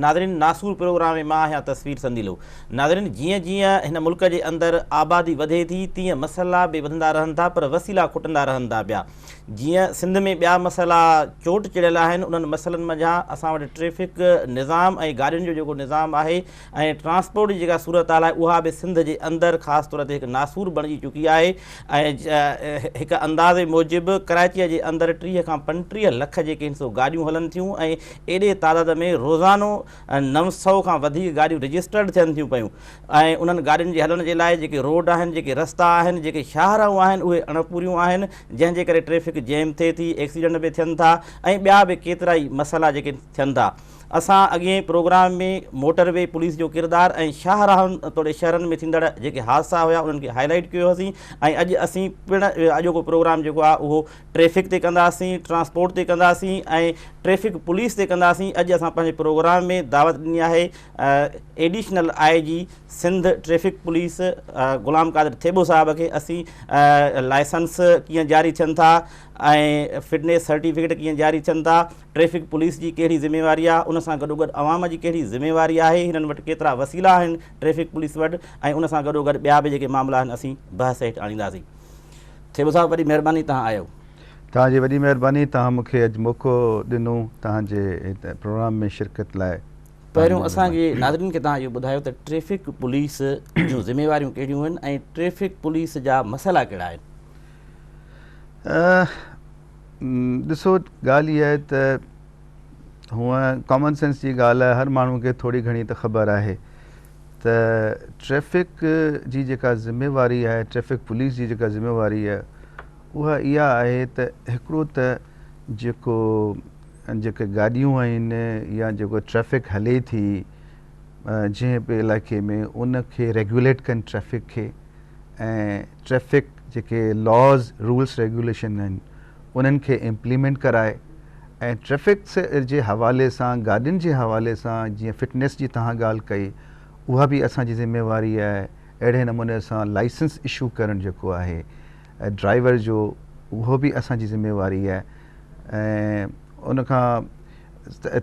नाज़रीन नासूर प्रोग्राम में मां आहियां तस्वीर संदीलो। नाज़रीन जीअं जीअं हिन मुल्क जे अंदरि आबादी वधे थी तीअं मसइला बि वधंदा रहनि था पर वसीला खुटंदा रहनि था पिया। जीअं सिंध में ॿिया मसइला चोट चढ़ियल आहिनि उन्हनि मसइलनि मंझां असां वटि ट्रैफ़िक निज़ाम ऐं गाॾियुनि जो जेको निज़ाम आहे ऐं ट्रांसपोर्ट जी जेका सूरत हाल आहे उहा बि सिंध जे अंदरि ख़ासि तौर ते हिकु नासूर बणिजी चुकी आहे। ऐं हिकु अंदाज़े मूजिबि कराचीअ जे अंदरि 30 खां 35 लख जेके आहिनि सो गाॾियूं हलनि थियूं ऐं एॾे तादाद में रोज़ानो 900 खां वधीक गाॾियूं रजिस्टर्ड थियनि थियूं पियूं। ऐं उन्हनि गाॾियुनि जे हलण जे लाइ जेके रोड आहिनि, जेके रस्ता आहिनि, जेके शाहराऊं आहिनि उहे अणपूरियूं आहिनि, जंहिंजे करे ट्रैफ़िक जैम थिए थी, एक्सीडेंट बि थियनि था ऐं ॿिया बि केतिरा ई मसइला जेके थियनि था। असां अॻे प्रोग्राम में मोटरवे पुलिस जो किरदारु ऐं शाहराहनि तोड़े शहरनि में थींदड़ जेके हादसा हुआ उन्हनि खे हाईलाइट कयो हुआसीं। ऐं अॼु असीं पिणु अॼोको प्रोग्राम जेको आहे उहो ट्रैफ़िक ते कंदासीं, ट्रांसपोर्ट ते कंदासीं ऐं ट्रैफ़िक पुलिस ते कंदासीं। अॼु असां पंहिंजे प्रोग्राम में दावत ॾिनी आहे additional IG Sindh traffic police Ghulam Qadir Thebo Sahib खे। असीं लाइसेंस कीअं जारी थियनि था ऐं फिटनेस सर्टिफिकेट कीअं जारी थियनि था, ट्रैफ़िक पुलिस जी कहिड़ी ज़िम्मेवारी आहे, उन सां गॾोगॾु अवाम जी कहिड़ी ज़िम्मेवारी आहे, हिननि वटि केतिरा वसीला आहिनि ट्रैफ़िक पुलिस वटि ऐं उन सां गॾोगॾु ॿिया बि जेके मामला आहिनि असीं बहस हेठि आणींदासीं। थेबो साहिब वॾी महिरबानी तव्हां आयो। तव्हांजी वॾी महिरबानी, तव्हां मूंखे अॼु मौक़ो ॾिनो तव्हांजे प्रोग्राम में शिरकत लाइ। पहिरियों असांजे नाज़रीन खे तव्हां इहो ॿुधायो त ट्रैफ़िक पुलिस जूं ज़िम्मेवारियूं कहिड़ियूं आहिनि ऐं ट्रैफ़िक पुलिस जा मसइला कहिड़ा आहिनि? ॾिसो, ॻाल्हि इहा आहे त हूअं कॉमन सेंस जी ॻाल्हि आहे, हर माण्हू खे थोरी घणी त ख़बर आहे त ट्रैफ़िक जी जेका ज़िम्मेवारी आहे, ट्रैफ़िक पुलिस जी जेका ज़िम्मेवारी आहे उहा इहा आहे त हिकिड़ो त जेके गाॾियूं आहिनि या जेको ट्रैफ़िक हले थी जंहिं बि इलाइक़े में उनखे रेगुलेट कनि ट्रैफ़िक खे, ऐं ट्रैफ़िक जेके लॉज़ रूल्स रेगुलेशन आहिनि उन्हनि खे इम्प्लीमेंट कराए। ऐं ट्रैफ़िक जे हवाले सां, गाॾियुनि जे हवाले सां जीअं फिटनेस जी तव्हां ॻाल्हि कई उहा बि असांजी ज़िम्मेवारी आहे। अहिड़े नमूने सां लाइसेंस इशू करणु जेको आहे ड्राइवर जो उहो बि असांजी ज़िम्मेवारी आहे। ऐं उनखां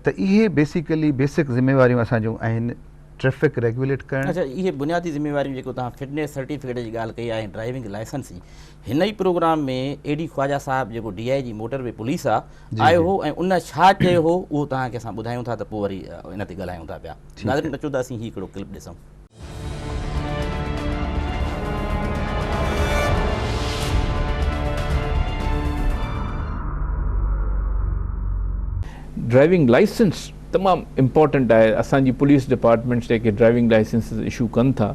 त इहे बेसिकली बेसिक ज़िम्मेवारियूं असांजूं आहिनि ट्रैफ़िक रेगुलेट करणु। अच्छा, इहे बुनियादी ज़िम्मेवारियूं जेको तव्हां फिटनेस सर्टिफिकेट जी ॻाल्हि कई आहे, ड्राइविंग लाइसेंस जी, हिन ई प्रोग्राम में AD ख्वाजा साहिबु जेको DIG मोटरवे पुलिस आहे आयो हो ऐं उन छा चयो हो उहो तव्हांखे असां ॿुधायूं था त पोइ वरी इन ते ॻाल्हायूं था पिया। नाज़रीन अचो त असीं हीउ हिकिड़ो क्लिप ॾिसूं। ड्राइविंग लाइसेंस तमामु इम्पॉर्टेंट आहे। असांजी पुलिस डिपार्टमेंट्स जेके ड्राइविंग लाइसेंसिस इशू कनि था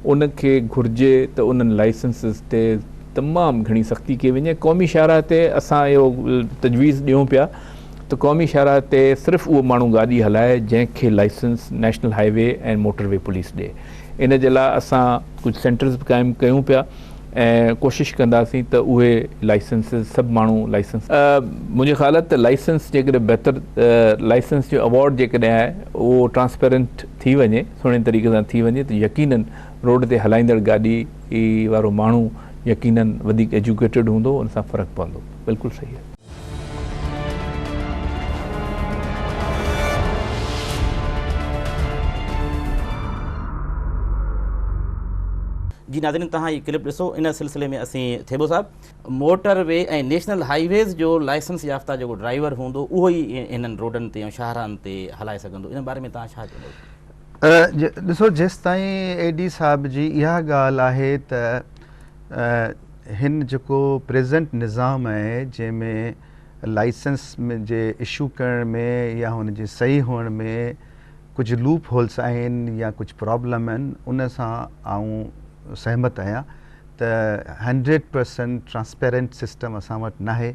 उनखे घुरिजे त उन्हनि लाइसेंसिस ते तमामु घणी सख़्ती कई वञे। क़ौमी शाहराह ते असां इहो तजवीज़ ॾियूं पिया त क़ौमी शाहराह ते सिर्फ़ु उहो माण्हू गाॾी हलाए जंहिंखे लाइसेंस नेशनल हाईवे ऐं मोटरवे पुलिस ॾिए। इन जे लाइ असां कुझु सेंटर्स बि क़ाइमु कयूं पिया ऐं कोशिशि कंदासीं त उहे लाइसेंसिस सभु माण्हू लाइसेंस मुंहिंजे ख़्याल त लाइसेंस जेकॾहिं बहितर लाइसेंस जो अवॉर्ड जेकॾहिं आहे उहो ट्रांसपेरेंट थी वञे, सुहिणे तरीक़े सां थी वञे त यकीनन रोड ते हलाईंदड़ गाॾी वारो माण्हू यकीनन वधीक एजुकेटेड हूंदो, उन सां फ़र्क़ु पवंदो। बिल्कुलु सही आहे। जी नाज़रीन, तव्हां हीअ क्लिप ॾिसो। इन सिलसिले में असीं थेबो साहिबु मोटरवे ऐं नेशनल हाईवेज़ जो लाइसेंस याफ़्ता जेको ड्राइवर हूंदो उहो ई इन्हनि रोडनि ते ऐं शाहराहनि ते हलाए सघंदो, इन बारे में तव्हां छा चवंदो? ॾिसो, जेसि ताईं AD साहिब जी इहा ॻाल्हि आहे त हिन जेको प्रेज़ेंट निज़ाम आहे जंहिंमें लाइसेंस में जे इशू करण में या हुन जे सही हुअण में कुझु लूप होल्स आहिनि या कुझु प्रॉब्लम आहिनि, उन सां आऊं सहमत आहियां त 100% ट्रांसपेरेंट सिस्टम असां वटि नाहे।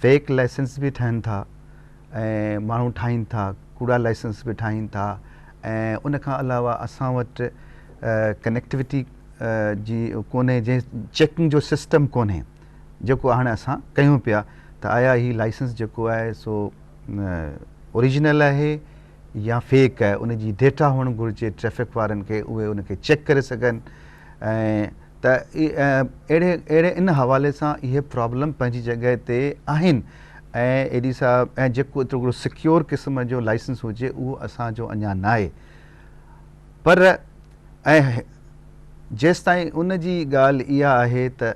फेक लाइसेंस बि ठहनि था ऐं माण्हू ठाहीनि था, कूड़ा लाइसेंस बि ठाहीनि था ऐं उनखां अलावा असां वटि कनेक्टिविटी जी कोन्हे, जंहिं चेकिंग जो सिस्टम कोन्हे जेको हाणे असां कयूं पिया त आया हीउ लाइसेंस जेको आहे सो ओरिजिनल आहे या फेक आहे। उन जी डेटा हुअणु घुरिजे ट्रैफ़िक वारनि खे, उहे उनखे चेक करे सघनि। ऐं त अहिड़े इन हवाले सां इहे प्रॉब्लम पंहिंजी जॻह ते आहिनि। ऐं एडी साहब ऐं जेको एतिरो हिकिड़ो सिक्योर क़िस्म जो लाइसेंस हुजे उहो असांजो अञा न आहे। पर ऐं जेसिताईं उन जी ॻाल्हि इहा आहे त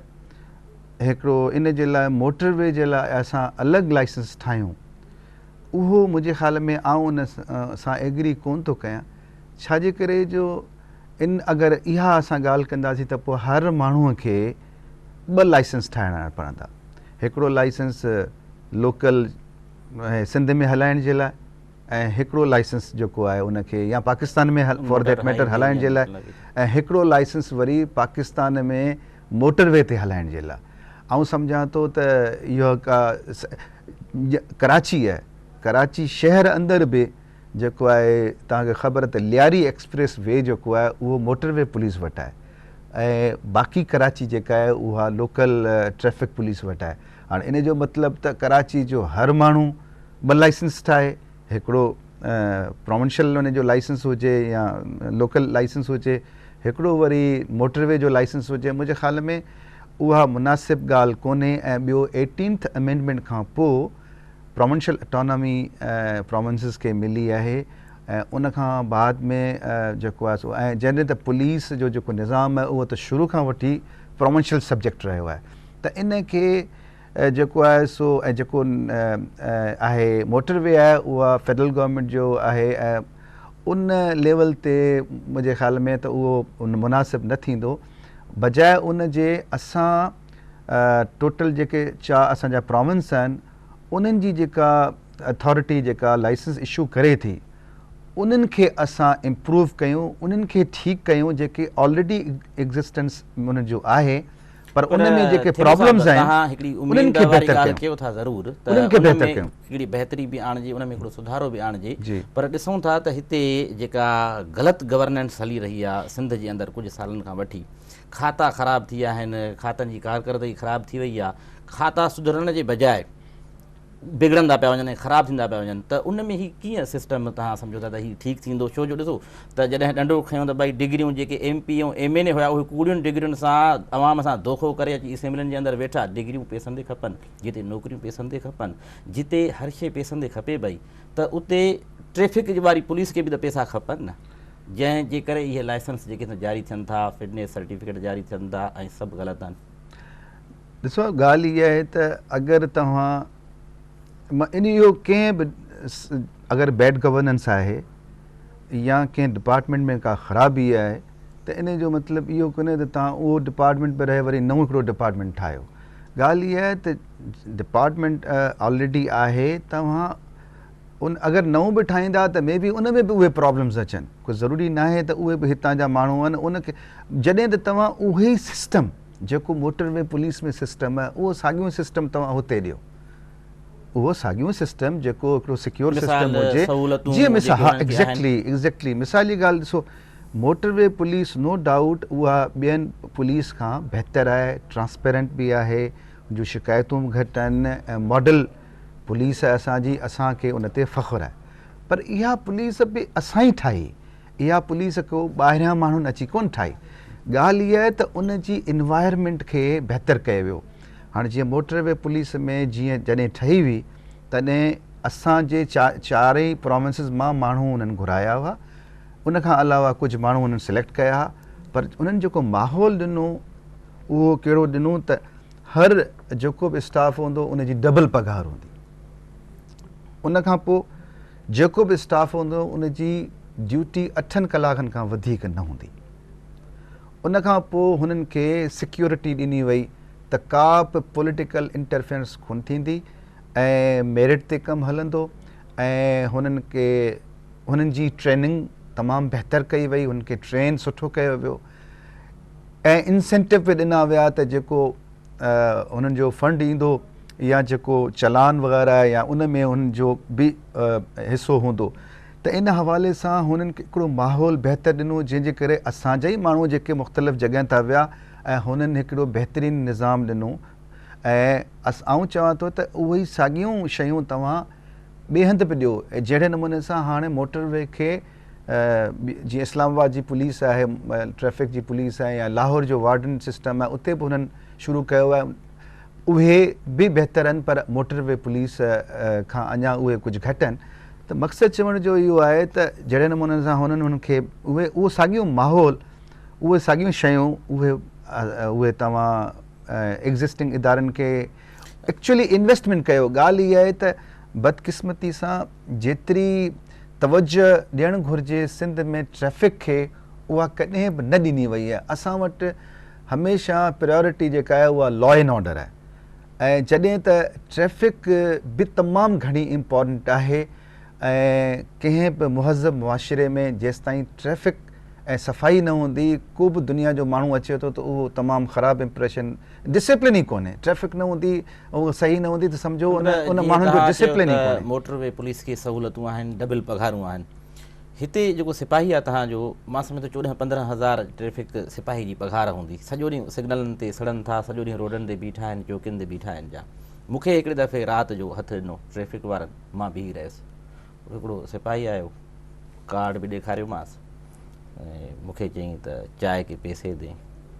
हिकिड़ो इन जे लाइ मोटरवे जे लाइ असां अलॻि लाइसेंस ठाहियूं, उहो मुंहिंजे ख़्याल में आउं उन सां एग्री कोन थो कयां। छाजे करे जो अगरि इहा असां ॻाल्हि कंदासीं त पोइ हर माण्हूअ खे 2 लाइसेंस ठाहिणा पवंदा। हिकिड़ो लाइसेंस लोकल सिंध में हलाइण जे लाइ ऐं हिकिड़ो लाइसेंस जेको आहे उनखे या पाकिस्तान में फॉर दैट मैटर हलाइण जे लाइ, ऐं हिकिड़ो लाइसेंस वरी पाकिस्तान में मोटरवे ते हलाइण जे लाइ। ऐं सम्झां थो त इहो कराची आहे, कराची शहर अंदरि बि जेको आहे तव्हांखे ख़बर त लियारी एक्सप्रेस वे जेको आहे उहो मोटरवे पुलिस वटि आहे ऐं बाक़ी कराची जेका आहे उहा लोकल ट्रैफिक पुलिस वटि आहे। हाणे इन जो मतिलबु त कराची जो हर माण्हू 2 लाइसेंस ठाहे, हिकिड़ो प्रोविंशियल उन जो लाइसेंस हुजे या लोकल लाइसेंस हुजे, हिकिड़ो वरी मोटरवे जो लाइसेंस हुजे। मुंहिंजे ख़्याल में उहा मुनासिबु ॻाल्हि कोन्हे। ऐं ॿियो 18th अमेंडमेंट खां पोइ प्रोविंशियल ऑटोनॉमी प्रोविंसिस खे मिली आहे ऐं उन खां बाद में जेको आहे सो ऐं जॾहिं त पुलिस जो जेको निज़ाम आहे उहो त शुरू खां वठी प्रोविंशियल सब्जेक्ट रहियो आहे, त इन खे जेको आहे सो ऐं जेको आहे मोटरवे आहे उहा फेडरल गवर्नमेंट जो आहे ऐं उन लेवल ते मुंहिंजे ख़्याल में त उहो मुनासिबु न थींदो। बजाए उन जे असां टोटल जेके असांजा प्रोविंस आहिनि उन्हनि जी जेका अथॉरिटी जेका लाइसेंस इशू करे थी उन्हनि खे असां इम्प्रूव कयूं, उन्हनि खे ठीकु कयूं जेके ऑलरेडी एग्ज़िस्टेंस उन्हनि जो आहे, पर उन में जेके प्रॉब्लम्स आहिनि उन्हनि खे बहितर कयो था ज़रूरु त उन्हनि खे बहितर कयूं, हिकिड़ी बहितरी बि आणिजे, उन में हिकिड़ो सुधारो बि आणिजे। पर ॾिसूं था त हिते जेका ग़लति गवर्नेंस हली रही आहे सिंध जे अंदरि कुझु सालनि खां वठी, खाता ख़राब थी विया आहिनि, खातनि जी कारकरदगी ख़राब थी वई आहे, खाता सुधरण जे बजाए बिगड़ंदा पिया वञनि, ख़राब थींदा पिया वञनि, त उन में हीउ कीअं सिस्टम तव्हां सम्झो था त हीउ ठीकु थींदो? छो जो ॾिसो त जॾहिं ॾंडो खयूं त भई डिग्रियूं जेके MP ऐं MNA हुया उहे कूड़ियुनि डिग्रियुनि सां अवाम सां धोखो करे अची असेंबलियुनि जे अंदरि वेठा। डिग्रियूं पैसनि ते खपनि, जिते नौकरियूं पैसनि ते खपनि, जिते हर शइ पैसनि ते खपे भई, त उते ट्रैफिक वारी पुलिस खे बि त पैसा खपनि न, जंहिंजे करे इहे लाइसेंस जेके जारी थियनि था, फिटनेस सर्टिफिकेट जारी थियनि था ऐं सभु ग़लति आहिनि। ॾिसो ॻाल्हि इहा आहे त अगरि तव्हां इन इहो कंहिं बि अगरि बैड गवर्नेंस आहे या कंहिं डिपार्टमेंट में का ख़राबी आहे त इन जो मतिलबु इहो कोन्हे त तव्हां उहो डिपार्टमेंट पे रहे वरी नओं हिकिड़ो डिपार्टमेंट ठाहियो। ॻाल्हि इहा आहे त डिपार्टमेंट ऑलरेडी आहे, तव्हां अगरि नओं बि ठाहींदा त मे बी उन में बि उहे प्रॉब्लम्स अचनि, कोई ज़रूरी न आहे त उहे बि हितां जा माण्हू आहिनि उनखे। जॾहिं त तव्हां उहे ई सिस्टम जेको मोटरवे पुलिस में सिस्टम आहे उहो साॻियो सिस्टम तव्हां हुते ॾियो, उहो साॻियो सिस्टम जेको हिकिड़ो सिक्योर सिस्टम हुजे, जीअं मिसाल एग्ज़ैक्टली मिसाल जी ॻाल्हि ॾिसो, मोटरवे पुलिस नो डाउट उहा ॿियनि पुलिस खां बहितर आहे, ट्रांसपेरेंट बि आहे, जो शिकायतूं बि घटि आहिनि ऐं मॉडल पुलिस आहे असांजी, असांखे उन ते फ़ख़्रु आहे। पर इहा पुलिस बि असां ई ठाही, इहा पुलिस को ॿाहिरियां माण्हुनि अची कोन ठाही। ॻाल्हि इहा आहे त उन जी इन्वायरमेंट खे बहितर कयो वियो। हाणे जीअं मोटरवे पुलिस में जीअं जॾहिं ठही हुई तॾहिं असांजे चारई प्रोविंसिस मां माण्हू उन्हनि घुराया हुआ, उन खां अलावा कुझु माण्हू उन्हनि सिलेक्ट कया हुआ, पर उन्हनि जेको माहौल ॾिनो उहो कहिड़ो ॾिनो त हर जेको बि स्टाफ हूंदो उन जी डबल पघार हूंदी, उन खां पोइ जेको बि स्टाफ हूंदो उन जी ड्यूटी 8 कलाकनि खां वधीक न हूंदी, उन खां पोइ हुननि खे सिक्योरिटी ॾिनी वई त का बि पॉलिटिकल इंटरफेरेंस कोन थींदी ऐं मेरिट ते कमु हलंदो ऐं हुननि खे हुननि जी ट्रेनिंग तमामु बहितर कई वई, हुननि खे ट्रेन सुठो कयो वियो ऐं इंसेंटिव बि ॾिना विया त जेको हुननि जो फंड ईंदो या जेको चलान वग़ैरह या उन में हुननि जो बि हिसो हूंदो, त इन हवाले सां हुननि खे हिकिड़ो माहौल बहितर ॾिनो, जंहिंजे करे असांजा ई माण्हू जेके मुख़्तलिफ़ जॻहियुनि था विया ऐं हुननि हिकिड़ो बहितरीनु निज़ाम ॾिनो। ऐं आउं चवां थो त उहे ई साॻियूं शयूं तव्हां ॿिए हंधि बि ॾियो, जहिड़े नमूने सां हाणे मोटरवे खे जीअं इस्लामाबाद जी पुलिस आहे, ट्रैफिक जी पुलिस आहे या लाहौर जो वार्डन सिस्टम आहे, उते बि हुननि शुरू कयो आहे। उहे बि बहितर आहिनि, पर मोटरवे पुलिस खां अञा उहे कुझु घटि आहिनि। त मक़सदु चवण जो इहो आहे त जहिड़े नमूने सां हुननि खे उहो साॻियो माहौल, उहे साॻियूं शयूं उहे तव्हां एग्ज़िस्टिंग इदारनि खे एक्चुअली इन्वेस्टमेंट कयो। ॻाल्हि इहा आहे त बदकिस्मती सां जेतिरी तवजो ॾियणु घुरिजे सिंध में ट्रैफ़िक खे, उहा कॾहिं बि न ॾिनी वई आहे। असां वटि हमेशह प्रायोरिटी जेका आहे उहा लॉ एंड ऑर्डर आहे, ऐं जॾहिं त ट्रैफ़िक बि तमामु घणी इम्पॉर्टेंट आहे। ऐं कंहिं बि मुहज़ब मुआशिरे में जेसिताईं ट्रैफ़िक ऐं सफ़ाई न हूंदी, को बि दुनिया जो माण्हू अचे थो त उहो तमामु ख़राबु इम्प्रेशन, डिसिप्लिन ई कोन्हे। ट्रैफ़िक न हूंदी, उहो सही न हूंदी त सम्झो उन माण्हुनि जो डिसिप्लिन ई कोन्हे। मोटरवे पुलिस खे सहूलियतूं आहिनि, डबल पघारूं आहिनि। हिते जेको सिपाही आहे तव्हांजो, मां सम्झो 14-15 हज़ार ट्रैफ़िक सिपाही जी पघार हूंदी। सॼो ॾींहुं सिग्नलनि ते सड़नि था, सॼो ॾींहुं रोडनि ते बीठा आहिनि, चौकियुनि ते बीठा आहिनि। जा मूंखे हिकिड़े दफ़े राति जो हथु ॾिनो ट्रैफ़िक वारनि, मां बीही रहियुसि, हिकिड़ो सिपाही आयो, कार्ड बि ॾेखारियोमांसि ऐं मूंखे चयईं त चाय के पैसे दें।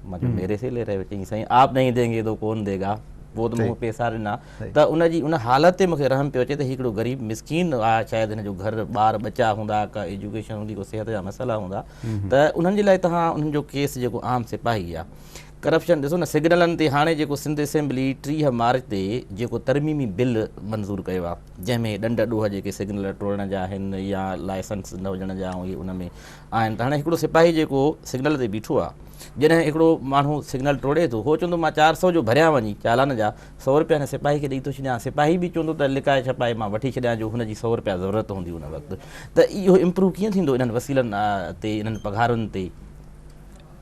मां चयो मेरे से ले रहे हो? चयईं साईं आप नहीं देंगे तो कौन देगा। पोइ त मूं पैसा ॾिना। त उनजी उन हालत ते मूंखे रहम पियो अचे त हिकिड़ो ग़रीब मिसकीन आहे, शायदि हिन जो घर ॿार बचा हूंदा, का एजुकेशन हूंदी, को सिहत जा मसइला हूंदा, त उन्हनि जे लाइ तव्हां उन्हनि जो केस जेको आम सिपाही आहे, करप्शन ॾिसो न सिग्नलनि ते। हाणे जेको सिंध असेंबली 30 मार्च ते जेको तरमीमी बिल मंज़ूरु कयो आहे, जंहिंमें ॾंड ॾोह जेके सिग्नल टोड़ण जा आहिनि या लाइसेंस न हुजण जा इहे उन में आहिनि। त हाणे हिकिड़ो सिपाही जेको सिग्नल ते बीठो आहे, जॾहिं हिकिड़ो माण्हू सिग्नल टोड़े थो, हो चवंदो मां 400 जो भरियां वञी चालान जा 100 रुपया हिन सिपाही खे ॾेई थो छॾियां। सिपाही बि चवंदो त लिकाए छपाए मां वठी छॾियां, जो हुनजी 100 रुपया ज़रूरत हूंदी उन वक़्तु। त इहो इम्प्रूव कीअं थींदो इन्हनि वसीलनि ते, इन्हनि पघारुनि ते?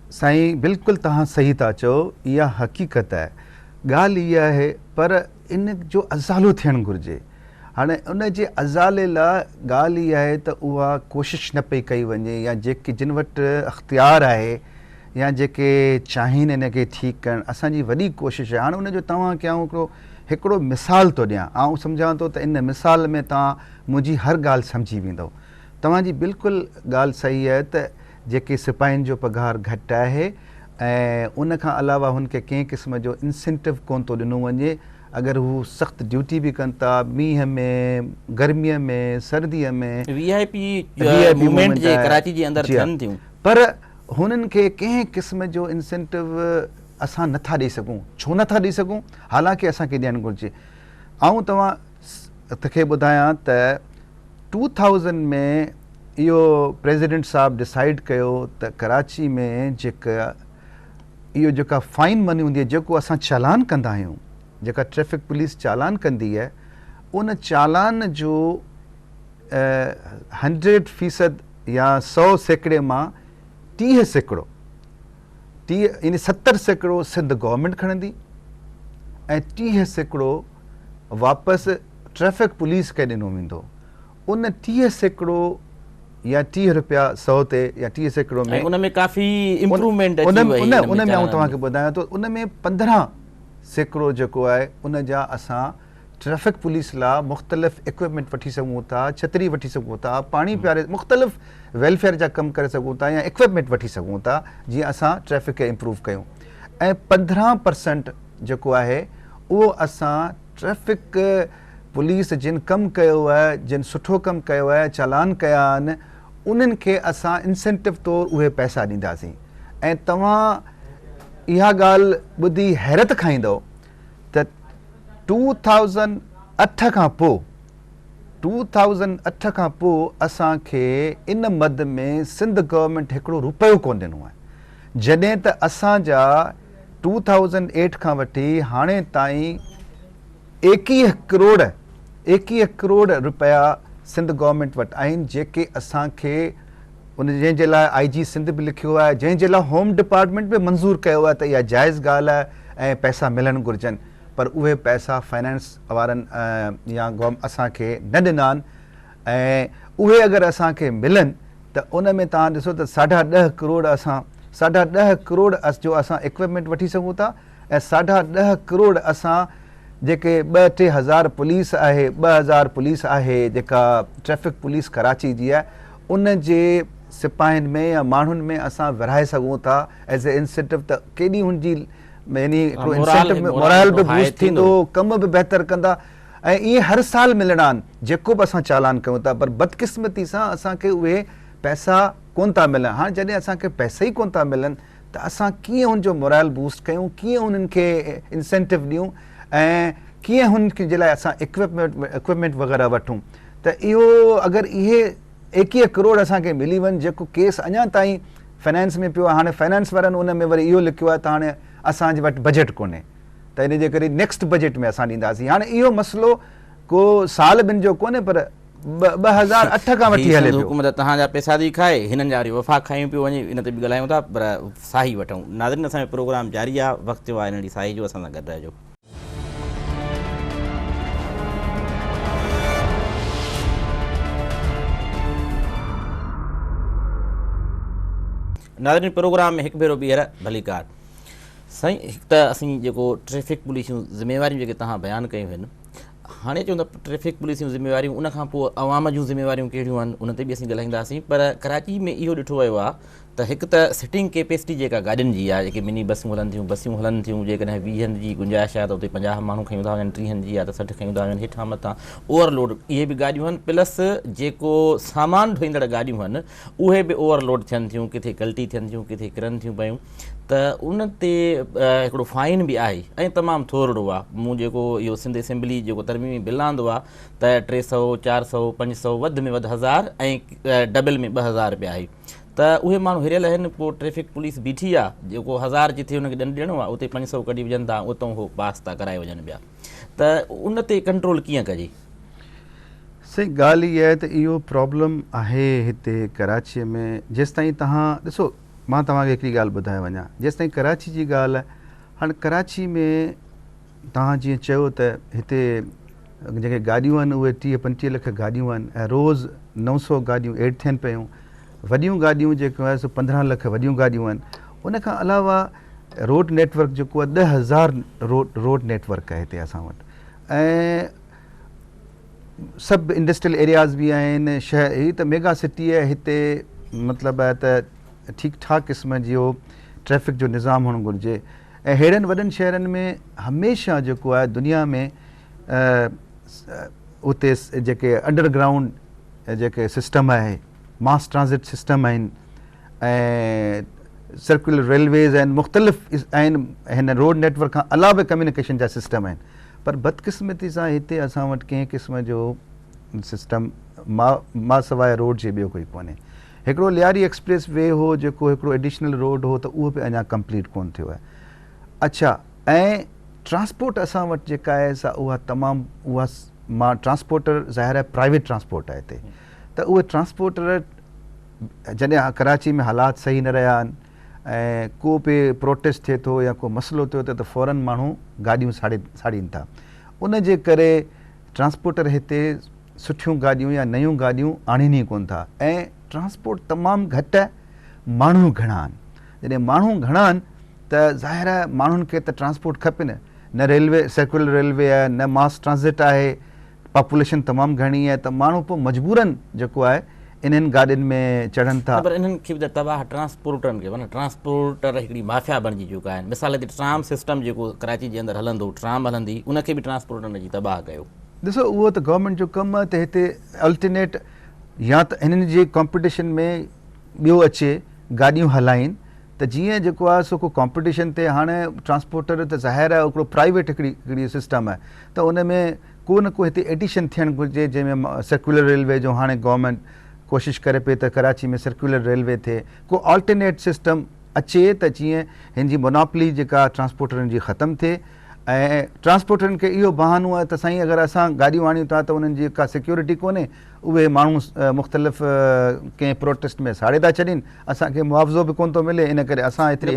साईं बिल्कुलु तव्हां सही था चओ, इहा हक़ीक़त आहे। ॻाल्हि इहा आहे, पर इन जो अज़ालो थियणु घुरिजे। हाणे उन जे अज़ाले लाइ ॻाल्हि इहा आहे त उहा कोशिशि न पई कई वञे, या जेके जिन वटि अख़्तियार आहे या जेके चाहिनि इन खे ठीकु करणु, असांजी वॾी कोशिशि आहे। हाणे उनजो तव्हांखे आउं हिकिड़ो मिसाल थो ॾियां। आउं सम्झां थो त इन मिसाल में तव्हां मुंहिंजी हर ॻाल्हि सम्झी वेंदव। तव्हांजी बिल्कुलु ॻाल्हि सही आहे त जेके सिपाहियुनि जो पघार घटि आहे, ऐं उन खां अलावा हुनखे कंहिं क़िस्म जो इंसेंटिव कोन थो ॾिनो वञे। अगरि हू सख़्तु ड्यूटी बि कनि था, मींहं में, गर्मीअ में, सर्दीअ में, पर हुननि खे कंहिं क़िस्म जो इंसेंटिव असां नथा ॾेई सघूं। छो नथा ॾेई सघूं? हालांकि असांखे ॾियणु घुरिजे। ऐं तव्हांखे ॿुधायां त 2000 में इहो प्रेसिडेंट साहिबु डिसाइड कयो त कराची में जेका फाइन मनी हूंदी आहे, जेको असां चालान कंदा आहियूं, जेका ट्रैफ़िक पुलिस चालान कंदी आहे, उन चालान जो 100% या 100% मां 30% यानी 70% सिंध गवर्नमेंट खणंदी ऐं 30% वापसि ट्रैफ़िक पुलिस खे ॾिनो वेंदो। उन 30% या 30 रुपया 100 ते या 30% में उनमें काफ़ी इम्प्रूवमेंट उन में आउं तव्हांखे ॿुधायां थो, उन में 15% जेको आहे उन जा असां ट्रैफ़िक पुलिस लाइ मुख़्तलिफ़ इक्विपमेंट वठी सघूं था, छतरी वठी सघूं था, पाणी पीआरे, मुख़्तलिफ़ वेलफेयर जा कमु करे सघूं था, या इक्विपमेंट वठी सघूं था, जीअं असां ट्रैफ़िक खे इम्प्रूव कयूं। ऐं 15% जेको आहे उहो असां ट्रैफ़िक पुलिस जिन कमु कयो आहे, जिन सुठो कमु कयो आहे, चालान कया आहिनि, उन्हनि खे असां इंसेंटिव तौरु उहे पैसा ॾींदासीं। ऐं तव्हां इहा ॻाल्हि ॿुधी हैरत खाईंदव त 2008 खां पोइ असांखे इन मद में सिंध गवर्नमेंट हिकिड़ो रुपयो कोन ॾिनो आहे, जॾहिं त असांजा 2008 खां वठी हाणे ताईं 21 करोड़ रुपया सिंध गवर्नमेंट वटि आहिनि, जेके असांखे जंहिंजे लाइ IG सिंध बि लिखियो आहे, जंहिंजे लाइ होम डिपार्टमेंट बि मंज़ूरु कयो आहे त इहा जाइज़ ॻाल्हि आहे ऐं पैसा मिलणु घुरिजनि, पर उहे पैसा फाइनेंस वारनि या असांखे न ॾिना आहिनि। ऐं उहे अगरि असांखे मिलनि त उन में तव्हां ॾिसो त 10.5 करोड़ असां 10.5 करोड़ जो असां इक्विपमेंट वठी सघूं था, ऐं 10.5 करोड़ असां जेके 2-3 हज़ार पुलिस आहे, 2000 पुलिस आहे जेका ट्रैफ़िक पुलिस कराची जी आहे, उन जे सिपाहियुनि में या माण्हुनि में असां विरहाए सघूं था एज़ ए इंसेंटिव। त केॾी हुनजी यानी हिकिड़ो इंसेंटिव मोरल बि बूस्ट थींदो, कम बि बहितर कंदा ऐं इहे हर साल मिलणा आहिनि जेको बि असां चालान कयूं था, पर बदकिस्मती सां असांखे उहे पैसा कोन था मिलनि। हाणे जॾहिं असांखे पैसा ई कोन था मिलनि त असां कीअं हुनजो मोरल बूस्ट कयूं, कीअं उन्हनि खे इंसेंटिव ॾियूं ऐं कीअं हुनखे जे लाइ असां इक्विपमेंट वग़ैरह वठूं। त इहो अगरि इहे 21 करोड़ असांखे मिली वञे, जेको केस अञा ताईं फाइनेंस में पियो आहे, हाणे फाइनेंस वारनि उन में वरी इहो लिखियो आहे त हाणे असांजे वटि बजट कोन्हे, त इन जे करे नेक्स्ट बजट में असां ॾींदासीं। हाणे इहो मसइलो को साल ॿिनि जो कोन्हे, पर 2008 खां वठी हले पियो। हुकूमत तव्हांजा पैसा थी खाए, हिननि जा वरी वफ़ा खायूं पियो वञे, इन ते बि ॻाल्हायूं था, पर साही वठूं। नाज़रीन, असांजो प्रोग्राम जारी आहे, वक़्तु थियो आहे हिन साही जो, असां सां गॾु रहिजो। नाज़रीन, प्रोग्राम में हिकु भेरो ॿीहर भली कार। साईं, हिकु त असीं जेको ट्रैफिक पुलिस जूं ज़िम्मेवारियूं जेके तव्हां बयानु कयूं आहिनि, हाणे चवंदा ट्रैफिक पुलिस जूं ज़िम्मेवारियूं, उनखां पोइ अवाम जूं ज़िम्मेवारियूं कहिड़ियूं आहिनि, उन ते बि असीं ॻाल्हाईंदासीं। पर कराची में इहो ॾिठो वियो आहे त हिकु त सिटिंग कैपेसिटी जेका गाॾियुनि जी आहे, जेके मिनी बसूं हलनि थियूं, बसियूं हलनि थियूं, जेकॾहिं 20 जी गुंजाइश आहे त उते 50 माण्हू खयूं था वञनि, 30 जी आहे त 60 खयूं था वञनि, हेठां मथां ओवरलोड इहे बि गाॾियूं आहिनि, प्लस जेको सामान ढोईंदड़ गाॾियूं आहिनि उहे बि ओवरलोड थियनि थियूं, किथे गलती थियनि थियूं, किथे किरनि थियूं पयूं। त उन ते हिकिड़ो फाइन बि आहे ऐं तमामु थोरो आहे। मूं जेको इहो सिंध असेंबली जेको तरमीमी बिल आंदो आहे त 300, 400, 500, वधि में वधि 1000 ऐं डबल में 2000 रुपया आहे। त उहे माण्हू हिरियल आहिनि, पोइ ट्रैफिक पुलिस बीठी आहे, जेको 1000 जिथे हुनखे ॾंडु ॾियणो आहे उते 500 कढी विझनि था, उतां उहो पास था कराए वञनि पिया। त उन ते कंट्रोल कीअं कजे? सही ॻाल्हि इहा आहे त इहो प्रॉब्लम आहे हिते कराचीअ में। जेसिताईं तव्हां ॾिसो, मां तव्हांखे हिकिड़ी ॻाल्हि ॿुधाए वञा, जेसिताईं कराची जी ॻाल्हि आहे, हाणे कराची में तव्हां जीअं चयो त हिते जेके गाॾियूं आहिनि उहे 30-35 लख गाॾियूं आहिनि ऐं रोज़ु 900 गाॾियूं एड थियनि पियूं। वॾियूं गाॾियूं जेको आहे सो 15 लख वॾियूं गाॾियूं आहिनि। उनखां अलावा रोड नेटवर्क जेको आहे 10,000 रोड नेटवर्क आहे हिते असां वटि, ऐं सभु इंडस्ट्रियल एरियाज़ बि आहिनि। शहर ही त मेगा सिटी आहे, हिते मतिलबु आहे त ठीकु ठाक क़िस्म जो ट्रैफ़िक जो निज़ाम हुअणु घुरिजे। ऐं अहिड़नि वॾनि शहरनि में हमेशह जेको आहे दुनिया में उते जेके अंडरग्राउंड जेके सिस्टम आहे, मास ट्रांज़िट सिस्टम आहिनि ऐं सर्कुलर रेलवेज़ आहिनि, मुख़्तलिफ़ आहिनि, हिन रोड नेटवर्क खां अलावा कम्युनिकेशन जा सिस्टम आहिनि। पर बदकिस्मती सां हिते असां वटि कंहिं क़िस्म जो सिस्टम मां सवाइ रोड जे ॿियो कोई कोन्हे। हिकिड़ो लियारी एक्सप्रेस वे हो जेको हिकिड़ो एडिशनल रोड हो, त उहो बि अञा कंप्लीट कोन थियो आहे। अच्छा, ऐं ट्रांसपोर्ट असां वटि जेका आहे सा उहा तमामु मां ट्रांसपोर्टर ज़ाहिर आहे प्राइवेट ट्रांसपोर्ट आहे हिते, त उहे ट्रांसपोर्टर जॾहिं कराची में हालात सही न रहिया आहिनि ऐं को बि प्रोटेस्ट थिए थो या को मसइलो थियो त फ़ौरन माण्हू गाॾियूं साड़ीनि था। उन जे करे ट्रांसपोर्टर हिते सुठियूं गाॾियूं या नयूं गाॾियूं आणीनि ई कोन था ऐं ट्रांसपोर्ट तमामु घटि आहे, माण्हू घणा आहिनि। जॾहिं माण्हू घणा आहिनि त ज़ाहिर आहे माण्हुनि खे त ट्रांसपोर्ट खपे न रेलवे सर्कुलर रेलवे आहे, न मास ट्रांज़िट आहे, पॉपुलेशन तमामु घणी आहे, त माण्हू पोइ मजबूरन जेको आहे इन्हनि गाॾियुनि में चढ़नि था। पर इन्हनि खे बि त तबाह ट्रांसपोर्टरनि खे, माना ट्रांसपोर्टर हिकिड़ी माफ़िया बणिजी चुका आहिनि। मिसाल ते ट्राम सिस्टम जेको कराची जे अंदरि हलंदो, ट्राम हलंदी, उनखे बि ट्रांसपोर्टरनि जी तबाह कयो। ॾिसो, उहो त गवर्नमेंट जो कमु आहे त हिते अल्टरनेट या त हिननि जे कॉम्पिटिशन में ॿियो अचे गाॾियूं हलाइनि, त जीअं जेको आहे सो को कॉम्पिटिशन ते हाणे ट्रांसपोर्टर त ज़ाहिर आहे हिकिड़ो प्राइवेट हिकिड़ी सिस्टम आहे, त उन में को न को हिते एडिशन थियणु घुरिजे, जंहिंमें सर्कुलर रेलवे जो हाणे गवर्नमेंट कोशिशि करे पई त कराची में सर्कुलर रेलवे थिए, को ऑल्टरनेट सिस्टम अचे त जीअं हिन जी मोनोपली जेका ट्रांसपोर्टरनि जी ख़तमु थिए। ऐं ट्रांसपोर्टरनि खे इहो बहानो आहे त साईं अगरि असां गाॾियूं आणियूं था त उन्हनि जी का सिक्योरिटी कोन्हे, उहे माण्हू मुख़्तलिफ़ कंहिं प्रोटेस्ट में साड़े था छॾीनि, असांखे मुआवज़ो बि कोन थो मिले, इन करे असां हिते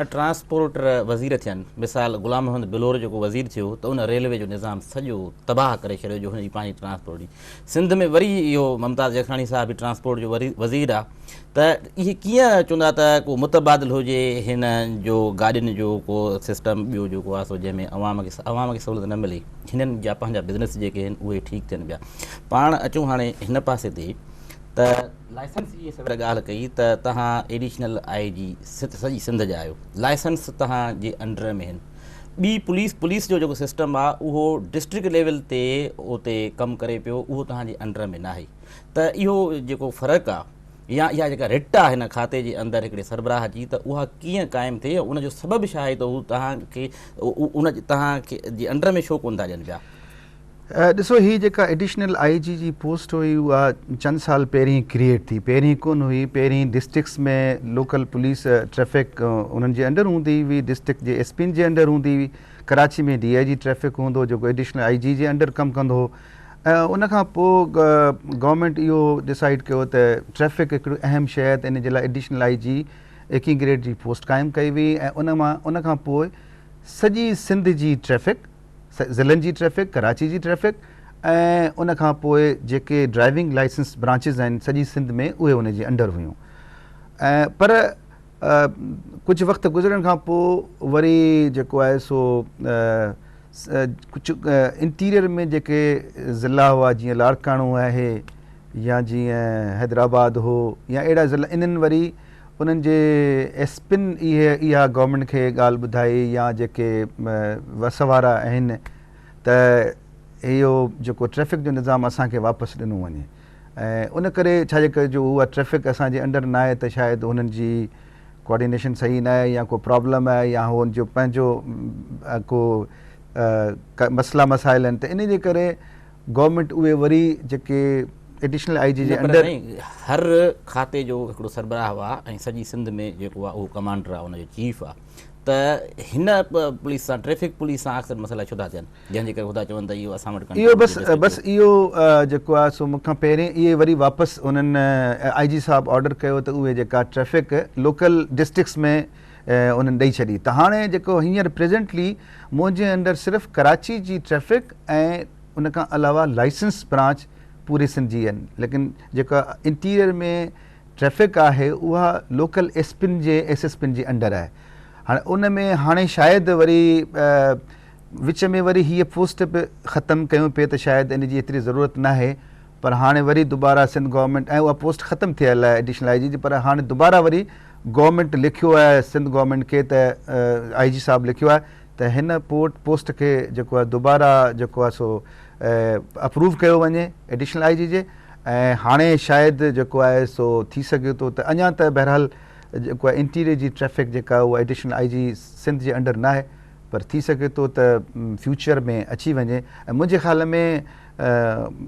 ट्रांसपोर्टर वज़ीर थियनि, मिसाल गुलाम मोहम्मद बिलोर जेको वज़ीर थियो त उन रेलवे जो निज़ाम सॼो तबाह करे छॾियो, जो हुनजी पंहिंजी ट्रांसपोर्ट जी। सिंध में वरी इहो ममताज़ जखानी साहब बि ट्रांसपोर्ट जो वज़ीर आहे, त इहे कीअं चवंदा त को मुतबादिल हुजे हिन जो गाॾियुनि जो को सिस्टम ॿियो जेको आहे सो जंहिंमें अवाम खे सहूलियत न मिले, हिननि जा पंहिंजा बिज़नेस जेके आहिनि उहे ठीकु थियनि पिया। पाण अचूं हाणे हिन पासे ते, त लाइसेंस जी सवेर ॻाल्हि कई त तव्हां एडिशनल IG सॼी सिंध जा आहियो, लाइसेंस तव्हांजे अंडर में आहिनि। ॿी पुलिस जो जेको सिस्टम आहे उहो डिस्ट्रिक्ट लेवल ते उते कमु करे पियो, उहो तव्हांजे अंडर में न आहे। त इहो जेको फ़र्क़ु आहे या इहा जेका रिट आहे हिन खाते जे अंदरि हिकिड़े सरबराह जी, त उहा कीअं क़ाइमु थिए, उनजो सबबु छा आहे त हू तव्हांखे जे अंडर में छो कोन था ॾियनि पिया? ॾिसो, ही जेका एडिशनल IG जी पोस्ट हुई उहा चंद साल पहिरीं क्रिएट थी, पहिरीं कोन हुई। पहिरीं डिस्ट्रिक्ट्स में लोकल पुलिस ट्रैफ़िक उन्हनि जे अंडर हूंदी हुई, डिस्ट्रिक्ट जे SP जे अंडर हूंदी हुई। कराची में DIG ट्रैफ़िक हूंदो जेको एडिशनल IG जे अंडर कमु कंदो हो। ऐं उन खां पोइ गवर्नमेंट इहो डिसाइड कयो त ट्रैफ़िक हिकिड़ी अहम शइ आहे, त इन जे लाइ एडिशनल IG 21 ग्रेड जी पोस्ट क़ाइमु कई हुई। ऐं उन खां पोइ सॼी सिंध जी ट्रैफ़िक, ज़िलनि जी ट्रैफ़िक, कराची जी ट्रैफ़िक ऐं उन खां पोइ जेके ड्राइविंग लाइसेंस ब्रांचिस आहिनि सॼी सिंध में, उहे उन जे अंडर हुयूं। ऐं पर कुझु वक़्तु गुज़रण खां पोइ वरी जेको आहे सो कुझु इंटीरियर में जेके ज़िला हुआ, जीअं लाड़काणो आहे या जीअं हैदराबाद हो या अहिड़ा ज़िला, इन्हनि वरी उन्हनि जे एसपिन इहा गवर्नमेंट खे ॻाल्हि ॿुधाई या जेके वस वारा आहिनि त इहो जेको ट्रैफ़िक जो निज़ाम असांखे वापसि ॾिनो वञे। ऐं उन करे छाजे करे जो उहा ट्रैफ़िक असांजे अंडर न आहे, त शायदि हुननि जी कोऑर्डिनेशन सही न आहे या को प्रॉब्लम आहे या हुनजो पंहिंजो को मसइला मसाइल आहिनि। त इन जे करे गवर्नमेंट उहे वरी जेके एडिशनल IG जे अंडर हर खाते जो हिकिड़ो सरबराह आहे ऐं सॼी सिंध में जेको आहे उहो कमांडर आहे, उनजो चीफ आहे। त हिन पुलिस सां, ट्रैफ़िक पुलिस सां अक्सर मसइला छो था थियनि, जंहिंजे करे ख़ुदा चवनि त इहो असां वटि इहो बसि इहो जेको आहे सो मूंखां पहिरें इहे वरी वापसि उन्हनि IG साहब ऑर्डर कयो त उहे जेका ट्रैफ़िक लोकल डिस्ट्रिक्ट्स में उन्हनि ॾेई छॾी। त हाणे जेको हींअर प्रेज़ेंटली मुंहिंजे अंदरि सिर्फ़ु कराची जी ट्रैफ़िक ऐं उन खां अलावा लाइसेंस ब्रांच पूरे सिंध जी आहिनि, लेकिन जेका इंटीरियर में ट्रैफ़िक आहे उहा लोकल SPN जे SSPN जे अंडर आहे। हाणे उन में हाणे शायदि वरी विच में वरी हीअ पोस्ट बि ख़तमु कयूं पिए त शायदि इन जी एतिरी ज़रूरत न आहे, पर हाणे वरी दुबारा सिंध गवर्नमेंट, ऐं उहा पोस्ट ख़तमु थियल आहे एडिशनल IG जी, पर हाणे दुबारा वरी गवर्नमेंट लिखियो आहे सिंध गवर्नमेंट खे त IG साहब लिखियो आहे त हिन पोस्ट खे जेको आहे दुबारा जेको आहे सो अप्रूव कयो वञे एडिशनल IG जे। ऐं हाणे शायदि जेको आहे सो थी सघे थो त अञा त बहरहाल जेको आहे इंटीरियर जी ट्रैफ़िक जेका उहा एडिशनल IG सिंध जे अंडर न आहे, पर थी सघे थो त फ्यूचर में अची वञे। ऐं मुंहिंजे ख़्याल में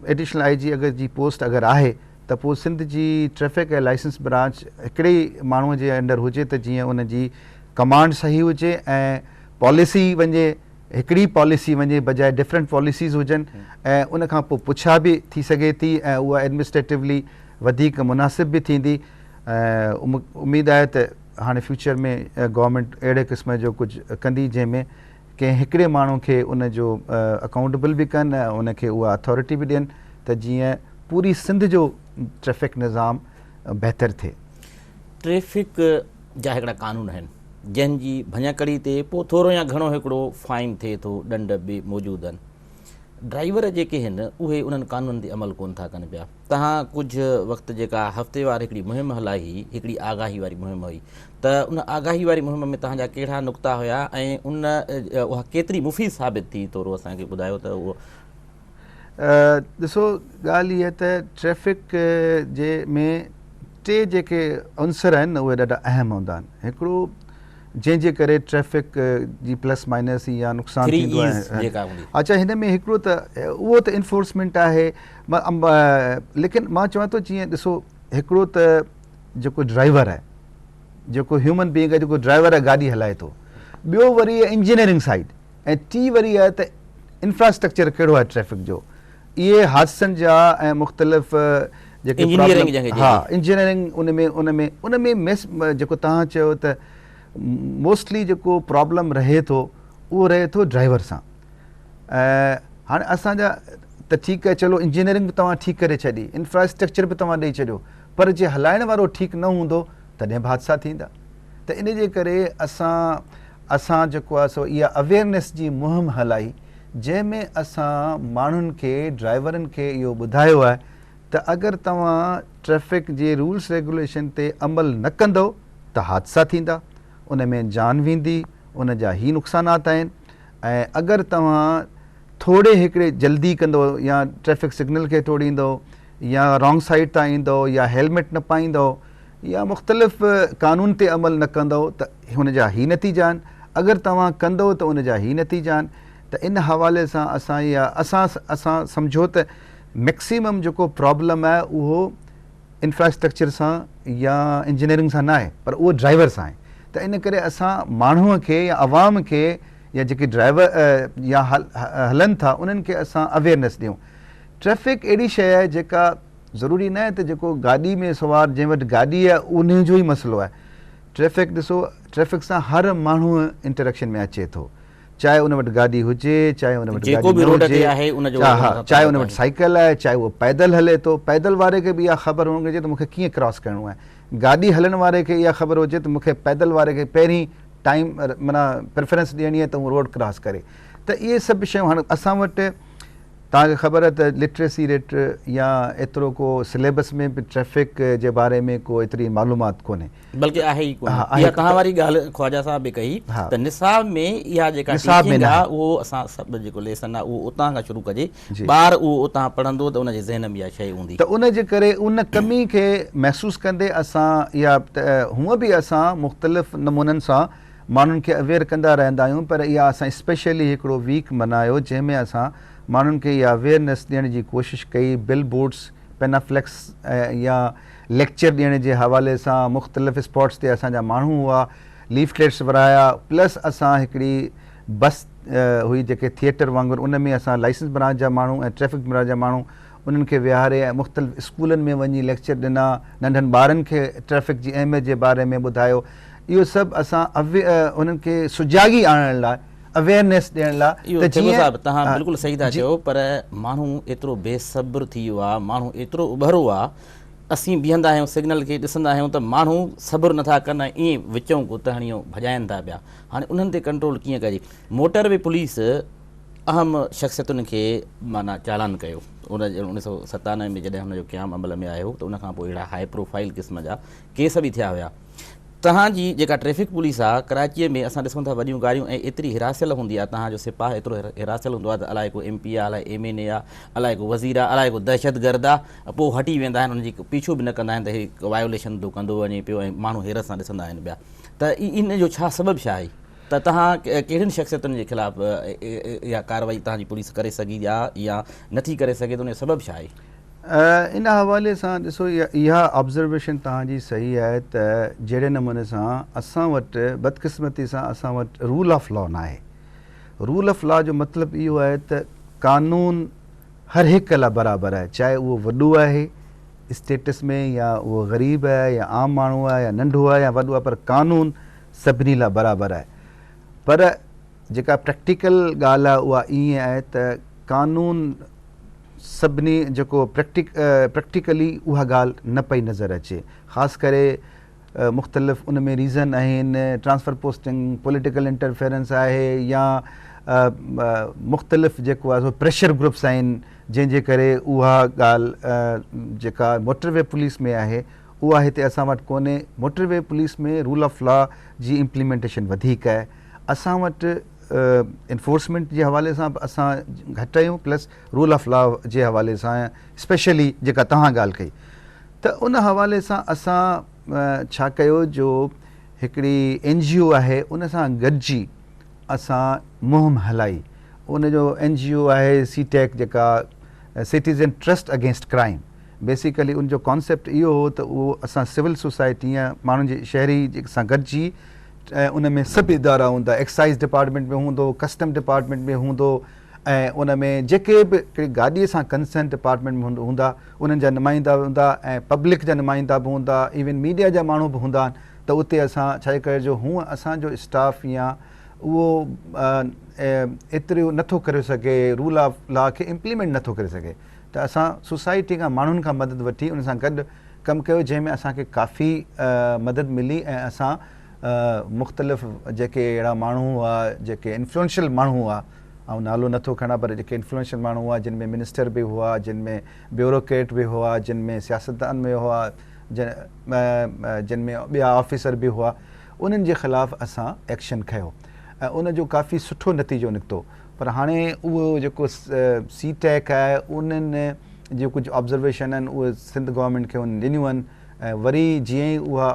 एडिशनल IG अगरि जी पोस्ट अगरि आहे त पोइ सिंध जी ट्रैफ़िक ऐं लाइसेंस ब्रांच हिकिड़े ई माण्हूअ जे अंडर हुजे, त जीअं उन जी कमांड सही हुजे ऐं पॉलिसी वञे, हिकिड़ी पॉलिसी वञे बजाए डिफरेंट पॉलिसीज़ हुजनि, ऐं उन खां पोइ पुछा बि थी सघे थी ऐं उहा एडमिनिस्ट्रेटिवली वधीक मुनासिब बि थींदी। उमेदु आहे त हाणे फ्यूचर में गवर्नमेंट अहिड़े क़िस्म जो कुझु कंदी जंहिंमें कंहिं हिकिड़े माण्हू खे उन जो अकाउंटेबल बि कनि ऐं उनखे उहा अथॉरिटी बि ॾियनि त जीअं पूरी सिंध जो ट्रैफ़िक निज़ाम बहितर थिए। ट्रैफ़िक जा हिकिड़ा कानून आहिनि जंहिंजी भञकड़ी ते पोइ थोरो या घणो हिकिड़ो फाइन थिए थो, ॾंड बि मौजूदु आहिनि। ड्राइवर जेके आहिनि उहे उन्हनि कानूननि ते अमल कोन था कनि पिया। तव्हां कुझु वक़्तु जेका हफ़्तेवार हिकिड़ी मुहिम हलाई हुई, हिकिड़ी आगाही वारी मुहिम हुई, त उन आगाही वारी मुहिम में तव्हांजा कहिड़ा नुक़्ता हुया ऐं उहा केतिरी मुफ़ीद साबित थी, थोरो असांखे ॿुधायो त उहो। ॾिसो, ॻाल्हि इहा त ट्रैफ़िक जे में टे जेके अंसर आहिनि उहे ॾाढा अहम हूंदा आहिनि। हिकिड़ो जंहिंजे करे ट्रैफ़िक जी प्लस माइनस या नुक़सानु थींदो आहे। अच्छा, हिन में हिकिड़ो त उहो त इन्फोर्समेंट आहे, लेकिन मां चवां थो जीअं ॾिसो, हिकिड़ो त जेको ड्राइवर आहे, जेको ह्यूमन बीइंग आहे, जेको ड्राइवर आहे गाॾी हलाए थो, ॿियो वरी इंजीनियरिंग साइड, ऐं टी वरी आहे त इंफ्रास्ट्रक्चर कहिड़ो आहे ट्रैफ़िक जो। इहे हादसनि जा ऐं मुख़्तलिफ़ जेके इंजीनियरिंग उन में जेको तव्हां चयो त मोस्टली जेको प्रॉब्लम रहे थो उहो रहे थो ड्राइवर सां। हाणे असांजा त ठीकु आहे, चलो इंजीनियरिंग बि तव्हां ठीकु करे छॾी, इंफ्रास्ट्रक्चर बि तव्हां ॾेई छॾियो, पर जे हलाइण वारो ठीकु न हूंदो तॾहिं बि हादसा थींदा। त इन जे करे असां जेको आहे सो इहा अवेयरनेस जी मुहिम हलाई, जंहिंमें असां माण्हुनि खे, ड्राइवरनि खे इहो ॿुधायो आहे त त अगरि तव्हां ट्रैफ़िक जे रूल्स रेगुलेशन ते अमल न कंदो त हादसा थींदा, उन में जान वेंदी, उन जा ई नुक़सानात आहिनि। ऐं अगरि तव्हां थोरे हिकिड़े जल्दी कंदो या ट्रैफ़िक सिग्नल खे तोड़ींदो या रॉन्ग साइड तां ईंदो या हेलमेट न पाईंदो या मुख़्तलिफ़ क़ानून ते अमल न कंदो त हुन जा ई नतीजा आहिनि। अगरि तव्हां कंदो त उन जा ई नतीजा आहिनि। त इन हवाले सां असां सम्झो त मैक्सिमम जेको प्रॉब्लम आहे उहो इंफ्रास्ट्रक्चर सां या इंजीनियरिंग सां न आहे, पर उहो ड्राइवर सां आहे। त इन करे असां माण्हूअ खे या अवाम खे या जेके ड्राइवर या हलनि था उन्हनि खे असां अवेयरनेस ॾियूं। ट्रैफ़िक अहिड़ी शइ आहे जेका ज़रूरी न आहे त जेको गाॾी में सवार जंहिं वटि गाॾी आहे उन जो ई मसइलो आहे। ट्रैफ़िक ॾिसो, ट्रैफ़िक सां हर माण्हू इंटरेक्शन में अचे थो, चाहे उन वटि गाॾी हुजे, चाहे उन वटि गाॾी न हुजे, चाहे उन वटि साइकिल आहे, चाहे उहो पैदल हले थो। पैदल वारे खे बि इहा ख़बर हुअणु घुरिजे त मूंखे कीअं क्रॉस करिणो आहे। गाॾी हलण वारे खे इहा ख़बर हुजे त मूंखे पैदल वारे खे पहिरीं टाइम माना प्रेफरेंस ॾियणी आहे त उहो रोड क्रॉस करे। त इहे सभु शयूं हाणे असां वटि तव्हांखे ख़बर आहे त लिटरेसी रेट या एतिरो को सिलेबस में बि ट्रैफ़िक जे बारे में को एतिरी मालूमात कोन्हे, बल्कि आहे ई कोन्हे। इहा तव्हां वारी ॻाल्हि ख्वाजा साहब बि कई त निसाब में इहा जेका टीचिंग आहे उहो असां सभु जेको लेसन आहे उहो उतां खां शुरू कजे, ॿार उहो उतां पढ़ंदो त उनजे ज़हन में इहा शइ हूंदी। त उन जे करे उन कमी खे महसूसु कंदे असां इहा हूअं बि असां मुख़्तलिफ़ नमूननि सां माण्हुनि खे अवेयर कंदा रहंदा आहियूं, पर इहा असां स्पेशली हिकिड़ो वीक मल्हायो जंहिंमें असां माण्हुनि खे इहा अवेयरनेस ॾियण जी कोशिशि कई। बिल बोर्ड्स, पेनाफ्लेक्स या लेक्चर ॾियण जे हवाले सां मुख़्तलिफ़ स्पॉट्स ते असांजा माण्हू हुआ, लीफलेट्स विराया, प्लस असां हिकिड़ी बस हुई जेके थिएटर वांगुरु, उन में असां लाइसेंस ब्रांच जा माण्हू ऐं ट्रैफ़िक ब्रांच जा माण्हू उन्हनि खे विहारे ऐं मुख़्तलिफ़ स्कूलनि में वञी लेक्चर ॾिना, नंढनि ॿारनि खे ट्रैफ़िक जी अहमियत जे बारे में ॿुधायो। इहो सभु असां उन्हनि खे सुजागी आणण लाइ, अवेयरनेस ॾियण लाइ। तव्हां बिल्कुलु सही था चयो, पर माण्हू एतिरो बेसब्र थी वियो आहे, माण्हू एतिरो उभरो आहे, असीं बीहंदा आहियूं सिग्नल खे ॾिसंदा आहियूं त माण्हू सब्र नथा कनि, ईअं विचूं गुतहणियूं भॼाइनि था पिया। हाणे उन्हनि ते कंट्रोल कीअं कजे? मोटरवे पुलिस अहम शख़्सियतुनि खे माना चालान कयो। 1997 में जॾहिं हुनजो क़याम अमल में आयो त उनखां पोइ अहिड़ा हाई प्रोफाइल क़िस्म जा केस बि थिया हुया। तव्हांजी जेका ट्रैफ़िक पुलिस आहे कराचीअ में असां ॾिसूं था वॾियूं गाड़ियूं ऐं एतिरी हिरासियल हूंदी आहे, तव्हांजो सिपाह एतिरो हिरासियल हूंदो आहे त अलाए को MP आहे, अलाए MNA आहे, अलाए को वज़ीर आहे, अलाए को दहशतगर्द आहे, पोइ हटी वेंदा आहिनि, हुनजी पीछो बि न कंदा आहिनि त हे वायोलेशन थो कंदो वञे पियो ऐं माण्हू हैरत सां ॾिसंदा आहिनि पिया। त इन जो छा सबबु छा आहे त तव्हां कहिड़ियुनि शख़्सियतुनि जे ख़िलाफ़ इहा कार्रवाई तव्हांजी पुलिस करे सघी या नथी करे सघे त उन जो सबबु छा आहे? इन हवाले सां ॾिसो, इहा ऑब्ज़र्वेशन तव्हांजी सही आहे त जहिड़े नमूने सां असां वटि बदकिस्मती सां असां वटि रूल ऑफ लॉ न आहे। रूल ऑफ लॉ जो मतिलबु इहो आहे त कानून हर हिक लाइ बराबरि आहे, चाहे उहो वॾो आहे स्टेटस में या उहो ग़रीब आहे या आम माण्हू आहे या नंढो आहे या वॾो आहे, पर कानून सभिनी लाइ बराबरि आहे। पर जेका प्रैक्टिकल ॻाल्हि आहे उहा ईअं आहे त कानून सभिनी जेको प्रैक्टिकली उहा ॻाल्हि न पई नज़र अचे, ख़ासि करे मुख़्तलिफ़ उन में रीज़न आहिनि, ट्रांसफ़र पोस्टिंग, पॉलिटिकल इंटरफेरेंस आहे या मुख़्तलिफ़ जेको आहे प्रेशर ग्रुप्स आहिनि जंहिंजे करे उहा ॻाल्हि जेका मोटरवे पुलिस में आहे उहा हिते असां वटि कोन्हे। मोटरवे पुलिस में रूल ऑफ लॉ जी इम्प्लीमेंटेशन वधीक आहे, असां वटि इन्फोर्समेंट जे हवाले सां असां घटि आहियूं, प्लस रूल ऑफ लॉ जे हवाले सां स्पेशली जेका तव्हां ॻाल्हि कई। त उन हवाले सां असां छा कयो जो हिकिड़ी NGO आहे उन सां गॾिजी असां मुहिम हलाई। उन जो NGO आहे CTAC, जेका citizen trust against crime. Basically उनजो कॉन्सेप्ट इहो हो त उहो असां सिविल सोसाइटी या माण्हुनि जे शहरी सां गॾिजी ऐं उन में सभु इदारा हूंदा, एक्साइज़ डिपार्टमेंट में हूंदो, कस्टम डिपार्टमेंट में हूंदो ऐं उन में जेके बि हिकिड़ी गाॾीअ सां कंसर्न डिपार्टमेंट में हूंदा उन्हनि जा नुमाइंदा हूंदा ऐं पब्लिक जा नुमाइंदा बि हूंदा, इवन मीडिया जा माण्हू बि हूंदा आहिनि। त उते असां छा करे जो हूअं असांजो स्टाफ या उहो एतिरो नथो करे सघे, रूल ऑफ लॉ खे इम्प्लीमेंट नथो करे सघे, त असां सोसाइटी खां माण्हुनि खां मदद वठी उन सां गॾु कमु कयो, जंहिंमें असांखे काफ़ी मदद मिली ऐं असां मुख़्तलिफ़ जेके अहिड़ा माण्हू हुआ, जेके इन्फ्लुएंशियल माण्हू हुआ, ऐं नालो नथो खणा पर जेके इन्फ्लुएंशियल माण्हू हुआ जिन में मिनिस्टर बि हुआ, जिन में ब्यूरोक्रेट बि हुआ, जिन में सियासतदान बि हुआ, जिन में ॿिया ऑफिसर बि हुआ, उन्हनि जे ख़िलाफ़ु असां एक्शन खयो ऐं उनजो काफ़ी सुठो नतीजो निकितो। पर हाणे उहो जेको सी टैक आहे उन्हनि जो कुझु ऑब्ज़र्वेशन आहिनि उहे सिंध गवर्नमेंट खे उन्हनि ॾिनियूं आहिनि ऐं वरी जीअं ई उहा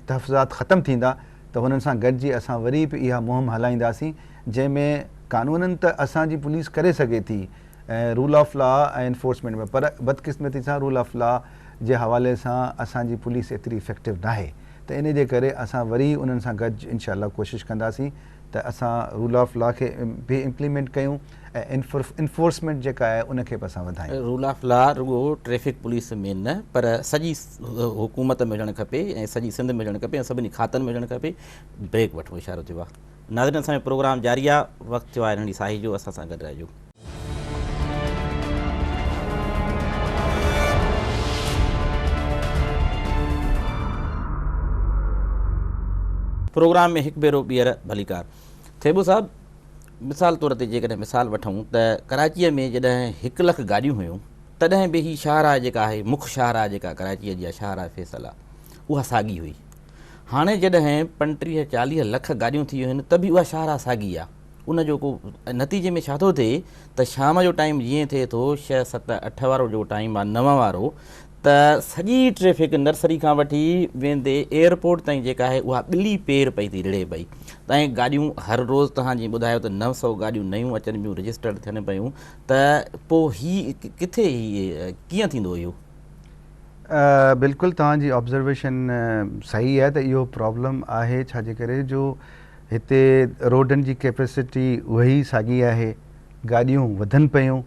तहफ़्ज़ात ख़तमु थींदा त हुननि सां गॾिजी असां वरी बि इहा मुहिम हलाईंदासीं जंहिंमें क़ानूननि त असांजी पुलिस करे सघे थी ऐं रूल ऑफ लॉ ऐं इन्फोर्समेंट में, पर बदकिस्मती सां रूल ऑफ लॉ जे हवाले सां असांजी पुलिस एतिरी इफेक्टिव न आहे। त इन जे करे असां वरी उन्हनि सां गॾु इंशाअल्लाह कोशिशि कंदासीं त असां रूल ऑफ लॉ खे बि इम्प्लीमेंट कयूं ऐं इन्फोर्समेंट जेका आहे उनखे बि असां वधायूं। रूल ऑफ लॉ रुगो ट्रैफिक पुलिस में न पर सॼी हुकूमत में हुजणु खपे ऐं सॼी सिंध में हुजणु खपे ऐं सभिनी खातनि में हुजणु खपे। ब्रेक वठो, इशारो थियो आहे। नाज़रीन, असांजो प्रोग्राम जारी आहे, वक़्तु थियो आहे नंढी साही जो, असां सां गॾु रहिजो। प्रोग्राम में हिकु भेरो ॿीहर भलीकार। थेबो साहब, मिसाल तौर ते जेकॾहिं मिसाल वठूं त कराचीअ में जॾहिं 1 लख गाॾियूं हुयूं तॾहिं बि ही शाहराह जेका आहे, मुख्य शाहराह जेका कराचीअ जी शाहराह फैसल आहे, उहा साॻी हुई। हाणे जॾहिं 35-40 लख गाॾियूं थी वियूं आहिनि त बि उहा शाहराह साॻी आहे। उनजो को नतीजे में छा थो थिए त शाम जो टाइम जीअं थिए थो 6, 7, 8 वारो जो टाइम आहे, 9 वारो, त सॼी ट्रैफिक नर्सरी खां वठी वेंदे एयरपोर्ट ताईं जेका आहे उहा ॿिली पेर पई थी रिड़े पई। ऐं गाॾियूं हर रोज़ तव्हां जीअं ॿुधायो त 900 गाॾियूं नयूं अचनि पियूं, रजिस्टर्ड थियनि पियूं, त पोइ ही किथे कीअं थींदो इहो? बिल्कुलु तव्हांजी ऑब्ज़र्वेशन सही आहे त इहो प्रॉब्लम आहे, छाजे करे जो हिते रोडनि जी कैपेसिटी उहा ई साॻी आहे, गाॾियूं वधनि पियूं।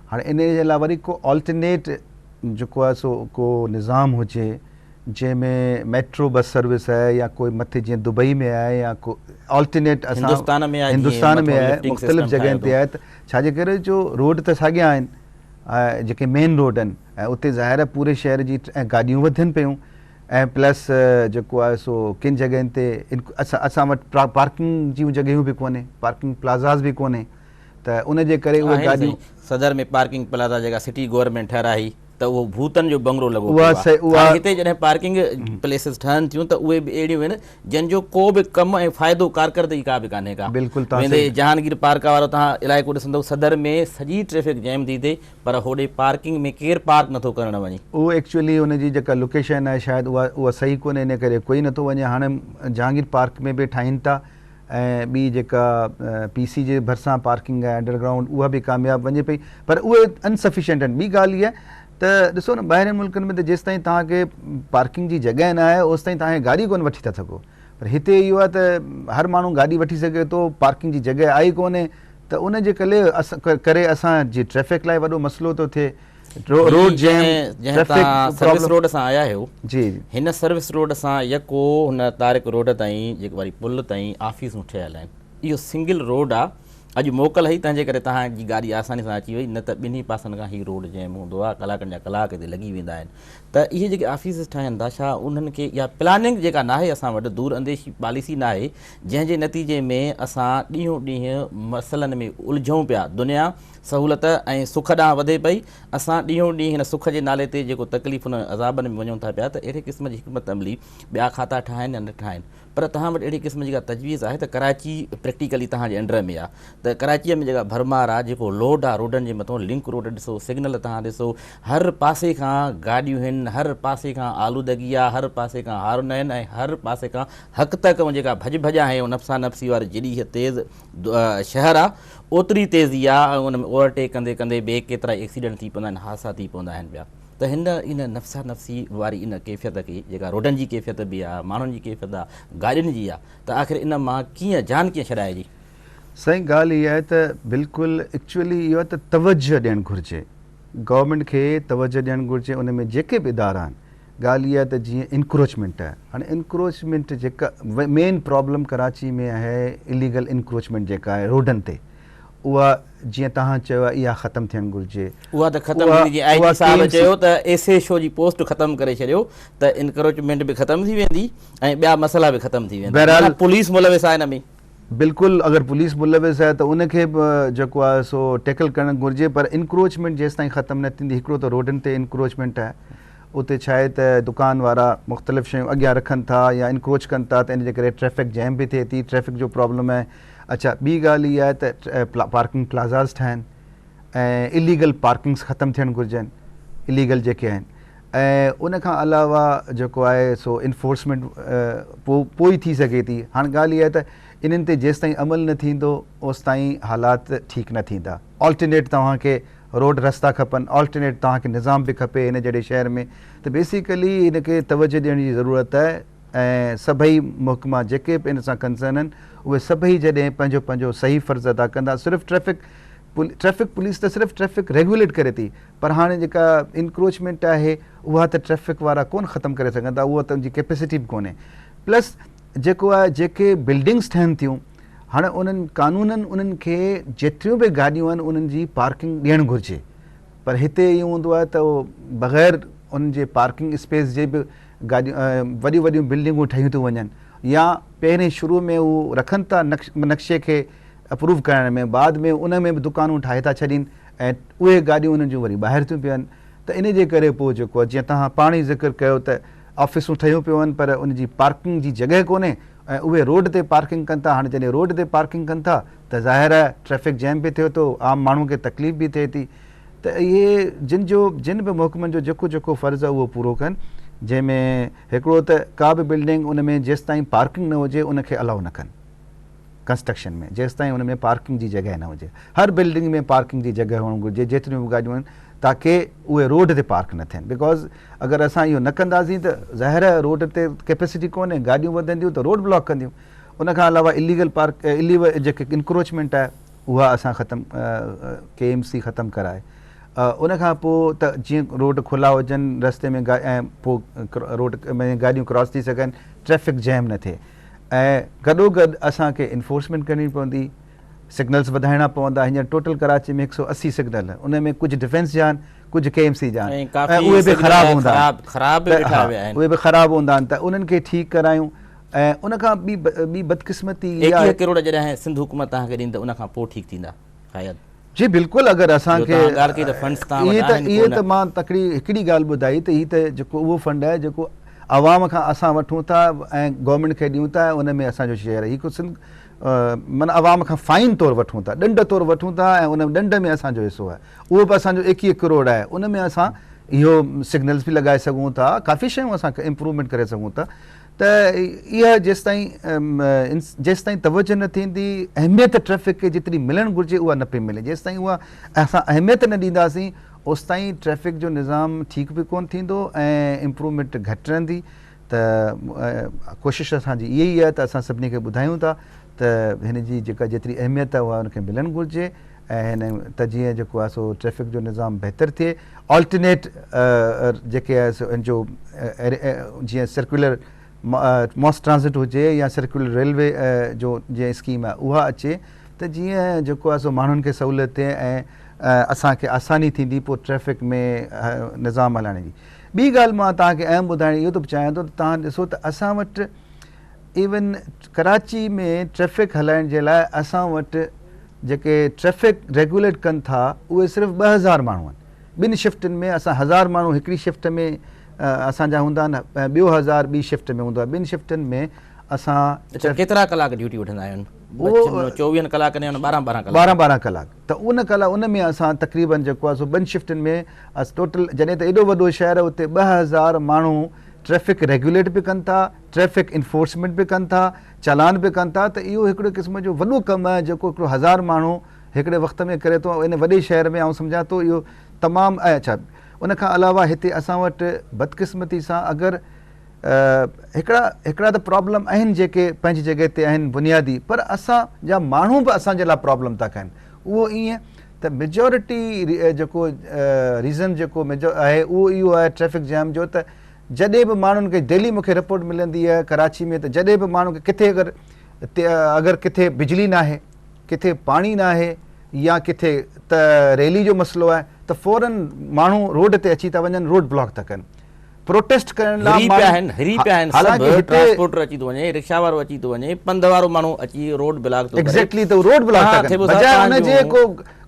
हाणे इन जे अलावा वरी को ऑल्टरनेट जेको आहे सो को निज़ाम हुजे जंहिंमें मेट्रो बस सर्विस आहे या कोई मथे जीअं दुबई में आहे या को ऑल्टरनेट असां हिंदुस्तान में आहे, मुख़्तलिफ़ जॻहियुनि ते आहे। त छाजे करे जो रोड त साॻिया आहिनि जेके मेन रोड आहिनि ऐं उते ज़ाहिर आहे पूरे शहर जी ऐं गाॾियूं वधनि पियूं ऐं प्लस जेको आहे सो किन जॻहियुनि ते असां वटि पार्किंग जूं जॻहियूं बि कोन्हे, पार्किंग प्लाज़ास बि कोन्हे, त उन जे करे उहे गाॾियूं सदर में पार्किंग प्लाज़ा जेका सिटी गवर्नमेंट ठाराई त उहो भूतनि जो बंगलो लॻो। हिते जॾहिं पार्किंग प्लेसिस ठहनि थियूं त उहे बि अहिड़ियूं आहिनि जंहिंजो को बि कमु ऐं फ़ाइदो कारकर्दगी का बि कान्हे का। बिल्कुलु वेंदे जहांगीर पार्क वारो तव्हां इलाइक़ो ॾिसंदव, सदर में सॼी ट्रैफिक जैम थी थिए पर होॾे पार्किंग में केरु पार्क नथो करणु वञे। उहो एक्चुअली हुनजी जेका लोकेशन आहे शायदि उहा सही कोन्हे, इन करे कोई नथो वञे। हाणे जहांगीर पार्क में बि ठाहिनि था ऐं ॿी जेका PC जे भरिसां पार्किंग आहे अंडरग्राउंड, उहा बि कामयाबु वञे पई, पर उहे अनसफिशिएंट आहिनि। ॿी ॻाल्हि इहा आहे त ॾिसो न, ॿाहिरिनि मुल्कनि में त जेसिताईं तव्हांखे पार्किंग जी जॻह न आहे ओसिताईं तव्हांखे गाॾी कोन वठी था सघो, पर हिते इहो आहे त हर माण्हू गाॾी वठी सघे थो, पार्किंग जी जॻह आई कोन्हे, त उन जे करे असांजी ट्रैफिक लाइ वॾो मसइलो थो थिए। रोड सर्विस रोड सां आया आहियो जी, हिन सर्विस रोड सां यको हुन तारिक रोड ताईं जेको वरी पुल ताईं ऑफिसूं ठहियल आहिनि, इहो सिंगल रोड आहे। अॼु मोकल हई तंहिंजे करे तव्हांजी गाॾी आसानी सां अची वई, न त ॿिन्ही पासनि खां हीउ रोड जैम हूंदो आहे, कलाकनि जा कलाक हिते लॻी वेंदा आहिनि। त इहे जेके ऑफिस ठाहिनि था, छा उन्हनि खे इहा प्लानिंग जेका नाहे असां वटि, दूर अंदेशी पॉलिसी नाहे, जंहिंजे नतीजे में असां ॾींहों ॾींहुं मसइलनि में उलझूं पिया। दुनिया सहूलियत ऐं सुख ॾांहुं वधे पई, असां ॾींहों ॾींहुं हिन सुख जे नाले ते जेको तकलीफ़ुनि अज़ाबनि में वञूं था पिया, त अहिड़े क़िस्म जी हिकमत अमली ॿिया खाता ठाहिनि या न ठाहिनि। पर तव्हां वटि अहिड़ी क़िस्म जी का तजवीज़ आहे त कराची प्रैक्टिकली तव्हांजे अंडर में आहे, त कराचीअ में जेका भरमार आहे, जेको लोड आहे रोडनि जे मथां, लिंक रोड ॾिसो, सिग्नल तव्हां ॾिसो, हर पासे खां गाॾियूं आहिनि, हर पासे खां आलूदगी आहे, हर पासे खां हारून आहिनि ऐं हर पासे खां हक़ तक जेका भॼ भॼ आहे उहो नफ़्सा नफ़्सी वारी जेॾी तेज़ शहर आहे ओतिरी तेज़ी आहे, उन में ओवरटेक कंदे कंदे ॿिए केतिरा एक्सीडेंट थी पवंदा आहिनि, हादसा थी पवंदा आहिनि पिया। त इन नफ़्सा नफ़्सी वारी इन कैफ़ियत खे, जेका रोडनि जी कैफ़ियत बि आहे, माण्हुनि जी कैफ़ियत आहे, गाॾियुनि जी आहे, त आख़िर इन मां कीअं जान कीअं छॾाइजी? सही ॻाल्हि इहा आहे त बिल्कुलु एक्चुअली इहो आहे त तवजो ॾियणु घुरिजे, गवर्नमेंट खे तवजो ॾियणु घुरिजे। उन में जेके बि इदारा आहिनि, ॻाल्हि इहा आहे त जीअं इंक्रोचमेंट आहे, हाणे इंक्रोचमेंट जेका मेन प्रॉब्लम कराची में आहे, इलीगल इंक्रोचमेंट जेका आहे रोडनि ते, उहा जीअं तव्हां चयो आहे इहा ख़तमु थियणु घुरिजे। उहा त ख़तमु थी, IG साहब चयो त SHO जी पोस्ट ख़तमु करे छॾियो त इंक्रोचमेंट बि ख़तमु थी वेंदी ऐं ॿिया मसइला बि ख़तमु थी वेंदा। पुलिस मुलविस आहे हिन में? बिल्कुलु अगरि पुलिस मुलविस आहे त उनखे बि जेको आहे सो टैकल करणु घुरिजे, पर इंक्रोचमेंट जेसि ताईं ख़तमु न थींदी, हिकिड़ो त रोडनि ते इंक्रोचमेंट आहे, उते छा आहे त दुकान वारा मुख़्तलिफ़ शयूं अॻियां रखनि था या इंक्रोच कनि था, त इन जे करे ट्रैफ़िक जैम बि थिए थी, ट्रैफ़िक जो प्रॉब्लम आहे। अच्छा, ॿी ॻाल्हि इहा आहे त पार्किंग प्लाज़ास ठाहिनि ऐं इलीगल पार्किंग्स ख़तमु थियणु घुरिजनि, इलीगल जेके आहिनि। ऐं उनखां अलावा जेको आहे सो इन्फोर्समेंट पोइ थी सघे थी। हाणे ॻाल्हि इहा आहे त इन्हनि ते जेसि ताईं अमल न थींदो ओसि ताईं हालात ठीकु न थींदा। ऑल्टरनेट तव्हांखे रोड रस्ता खपनि, ऑल्टरनेट तव्हांखे निज़ाम बि खपे हिन जहिड़े शहर में, त बेसिकली हिनखे तवजो ॾियण जी ज़रूरत आहे। ऐं सभई महकमा जेके बि इन सां कंसर्न आहिनि उहे सभई जॾहिं पंहिंजो पंहिंजो सही फ़र्ज़ु अदा कंदा, सिर्फ़ु ट्रैफ़िक पुलिस त सिर्फ़ु ट्रैफ़िक रेगुलेट करे थी, पर हाणे जेका इंक्रोचमेंट आहे उहा त ट्रैफ़िक वारा कोन ख़तमु करे सघंदा, उहा त उनजी कैपेसिटी बि कोन्हे। प्लस जेको आहे जेके बिल्डिंग्स ठहनि थियूं, हाणे उन्हनि क़ानूननि उन्हनि खे जेतिरियूं बि गाॾियूं आहिनि उन्हनि जी पार्किंग ॾियणु घुरिजे, पर हिते इहो हूंदो आहे त उहो बग़ैर उन्हनि जे पार्किंग स्पेस जे बि गाॾियूं वॾियूं वॾियूं बिल्डिंगूं ठहियूं थियूं वञनि, या पहिरें शुरू में उहो रखनि था नक्शे खे अप्रूव करण में, बाद में उन में बि दुकानूं ठाहे था छॾीनि ऐं उहे गाॾियूं उन्हनि जूं वरी ॿाहिरि थियूं पियनि। त इन जे करे पोइ जेको आहे जीअं तव्हां पाण ई ज़िक्र कयो त ऑफ़िसूं ठहियूं पियूं आहिनि पर उनजी पार्किंग जी जॻह कोन्हे ऐं उहे रोड ते पार्किंग कनि था। हाणे जॾहिं रोड ते पार्किंग कनि था त ज़ाहिर आहे ट्रैफ़िक जैम बि थिए थो, आम माण्हू खे तकलीफ़ बि थिए थी। त इहे जिन बि महकमनि जो जेको जेको फ़र्ज़ु आहे उहो पूरो कनि, जंहिंमें हिकिड़ो त का बि बिल्डिंग उन में जेसि ताईं पार्किंग न हुजे उनखे अलाउ न कनि कंस्ट्रक्शन में, जेसि ताईं उन में पार्किंग जी जॻह न हुजे। हर बिल्डिंग में पार्किंग जी जॻह हुअणु घुरिजे, जेतिरियूं बि गाॾियूं आहिनि, ताकी उहे रोड ते पार्क न थियनि। बिकॉज़ अगरि असां इहो न कंदासीं त ज़ाहिर आहे रोड ते कैपेसिटी कोन्हे, गाॾियूं वधंदियूं त रोड ब्लॉक कंदियूं। उनखां अलावा इलीगल जेके इंक्रोचमेंट आहे उहा असां ख़तमु KMC ख़तमु कराए। उनखां पोइ त जीअं रोड खुला हुजनि, रस्ते में ऐं पोइ रोड में गाॾियूं क्रॉस थी सघनि, ट्रैफ़िक जैम न थिए। ऐं गॾोगॾु असांखे इन्फोर्समेंट करणी पवंदी, सिग्नल्स वधाइणा पवंदा। हींअर टोटल कराची में 180 सिग्नल आहिनि, उन में कुझु डिफेंस जा आहिनि, कुझु KMC जा आहिनि, ऐं उहे बि ख़राबु हूंदा आहिनि, उहे बि ख़राबु हूंदा आहिनि, त उन्हनि खे ठीकु करायूं। ऐं उनखां ॿी बदकिस्मती इहा आहे, 21 करोड़ जॾहिं सिंध हुकूमत तव्हांखे ॾींदी त उनखां पोइ ठीकु थींदा शायदि। जी बिल्कुलु, अगरि असांखे इहे त मां हिकिड़ी ॻाल्हि ॿुधाई त हीअ त जेको उहो फंड आहे जेको आवाम खां असां वठूं था ऐं गवर्नमेंट खे ॾियूं था, उन में असांजो शेयर आहे। हीअ कुझु माना आवाम खां फाइन तौरु वठूं था, ॾंड तौरु वठूं था, ऐं उन ॾंड में असांजो हिसो आहे, उहो बि असांजो 21 करोड़ आहे। उन में असां इहो सिग्नल्स बि लॻाए सघूं था, काफ़ी शयूं असां इम्प्रूवमेंट करे सघूं था। त इहा जेसि ताईं तवजो न थींदी, अहमियत ट्रैफ़िक खे जेतिरी मिलणु घुरिजे उहा न पई मिले, जेसि ताईं उहा असां अहमियत न ॾींदासीं ओसि ताईं ट्रैफ़िक जो निज़ाम ठीकु बि कोन्ह थींदो ऐं इम्प्रूवमेंट घटि रहंदी। त कोशिशि असांजी इहा ई आहे त असां सभिनी खे ॿुधायूं था त हिन जी जेका जेतिरी अहमियत आहे उहा हुनखे मिलणु घुरिजे, ऐं हिन त जीअं जेको आहे सो ट्रैफ़िक जो निज़ाम बहितरु थिए। ऑल्टरनेट जेके आहे सो हिन जो जीअं सर्कुलर मॉस ट्रांज़िट हुजे या सर्कुलर रेलवे जो जीअं स्कीम आहे उहा अचे, त जीअं जेको आहे सो माण्हुनि खे सहूलियत थिए ऐं असांखे आसानी थींदी पोइ ट्रैफ़िक में निज़ाम हलाइण जी। ॿी ॻाल्हि मां तव्हांखे अहम ॿुधाइण इहो थो चाहियां थो त तव्हां ॾिसो त असां वटि इवन कराची में ट्रैफ़िक हलाइण जे लाइ असां वटि जेके ट्रैफ़िक रेगुलेट कनि था उहे सिर्फ़ु 2000 माण्हू आहिनि। 2 शिफ्टनि में असां 1000 माण्हू हिकिड़ी शिफ्ट में असांजा हूंदा आहिनि, ॿियो 1000 ॿी शिफ्ट में हूंदो आहे। 2 शिफ्टनि में असां केतिरा कलाक ड्यूटी वठंदा आहियूं? 24 कलाक 12 कलाक। त उन में असां तक़रीबन जेको आहे सो 2 शिफ्टनि में टोटल, जॾहिं त एॾो वॾो शहर आहे उते 2000 माण्हू ट्रैफ़िक रेगुलेट बि कनि था, ट्रैफ़िक इन्फोर्समेंट बि कनि था, चालान बि कनि था। त इहो हिकिड़े क़िस्म जो वॾो कमु आहे जेको हिकिड़ो 1000 माण्हू हिकिड़े वक़्त में करे थो इन वॾे शहर में। आउं सम्झां थो इहो तमामु अच्छा। उनखां अलावा हिते असां वटि बदकिस्मती सां अगरि हिकिड़ा त प्रॉब्लम आहिनि जेके पंहिंजी जॻह ते आहिनि बुनियादी, पर असांजा माण्हू बि असांजे लाइ प्रॉब्लम था कनि। उहो ईअं त मेजॉरिटी जेको रीज़न जेको आहे उहो इहो आहे ट्रैफ़िक जैम जो। त जॾहिं बि माण्हुनि खे डेली मूंखे रिपोर्ट मिलंदी आहे कराची में, त जॾहिं बि माण्हू खे किथे अगरि किथे बिजली न आहे, किथे पाणी न आहे, या किथे त रेली जो मसइलो आहे, त फ़ौरन माण्हू रोड ते अची था वञनि, रोड ब्लॉक था कनि। प्रोटेस्ट करण लाइ हिरी पिया आहिनि, हिरी पिया आहिनि, हालांकि सभु हिते ट्रांसपोर्टर अची थो वञे, रिक्शा वारो अची थो वञे, पंध वारो माण्हू अची रोड ब्लॉक थो करे। एग्जैक्टली, तो रोड ब्लॉक था कनि, बजाय उनजे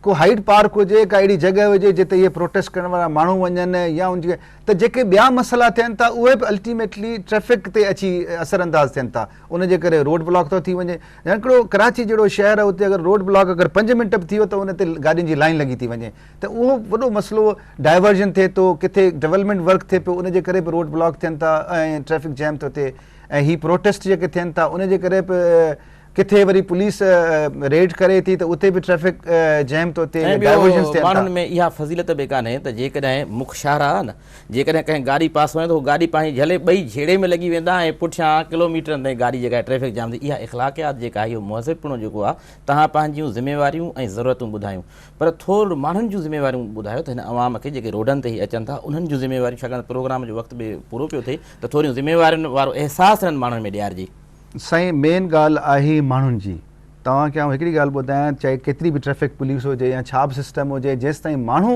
को हाइड पार्क हुजे, का अहिड़ी जगह हुजे जिते इहे प्रोटेस्ट करण वारा माण्हू वञनि, या उनजे त जेके ॿिया मसइला थियनि था उहे बि अल्टीमेटली ट्रैफिक ते अची असरअंदाज़ थियनि था, उनजे करे रोड ब्लॉक थो थी वञे। हिकिड़ो कराची जहिड़ो शहर आहे, उते अगरि रोड ब्लॉक अगरि 5 मिंट बि थी वियो त उन ते गाॾियुनि जी लाइन लॻी थी वञे, त उहो वॾो मसइलो डाइवर्जन थिए थो, किथे डेवलपमेंट वर्क थिए पियो, उनजे करे बि रोड ब्लॉक थियनि था ऐं ट्रैफिक जैम थो थिए। ऐं ही प्रोटेस्ट जेके थियनि था उनजे करे बि किथे वरी पुलिस रेड करे थी त उते बि ट्रैफिक जैम थो थिए, डाइवर्जन्स थियनि था। माण्हुनि में इहा फज़ीलत बि कान्हे त जेकॾहिं मुख्य शाहरा आहे न, जेकॾहिं कंहिं गाॾी पास वञे त उहो गाॾी पंहिंजी झले ॿई झेड़े में लॻी वेंदा ऐं पुठियां किलोमीटरनि ताईं गाॾी जेका आहे ट्रैफिक जाम थी। इहा इख़लाक़ियात जेका आहे इहो मुहज़िबपणो जेको आहे, तव्हां पंहिंजियूं ज़िम्मेवारियूं ऐं ज़रूरतूं ॿुधायूं, पर थोरो माण्हुनि जूं ज़िम्मेवारियूं ॿुधायो त हिन अवाम खे जेके रोडनि ते ई अचनि था उन्हनि जूं ज़िम्मेवारियूं, छाकाणि प्रोग्राम जो वक़्तु बि पूरो पियो थिए, त थोरियूं ज़िम्मेवारियुनि वारो अहसासु हिननि माण्हुनि में ॾियारिजे। साईं, मेन ॻाल्हि आहे माण्हुनि जी। तव्हांखे आउं हिकिड़ी ॻाल्हि ॿुधायां, चाहे केतिरी बि ट्रैफिक पुलिस हुजे या छा बि सिस्टम हुजे, जेसि ताईं माण्हू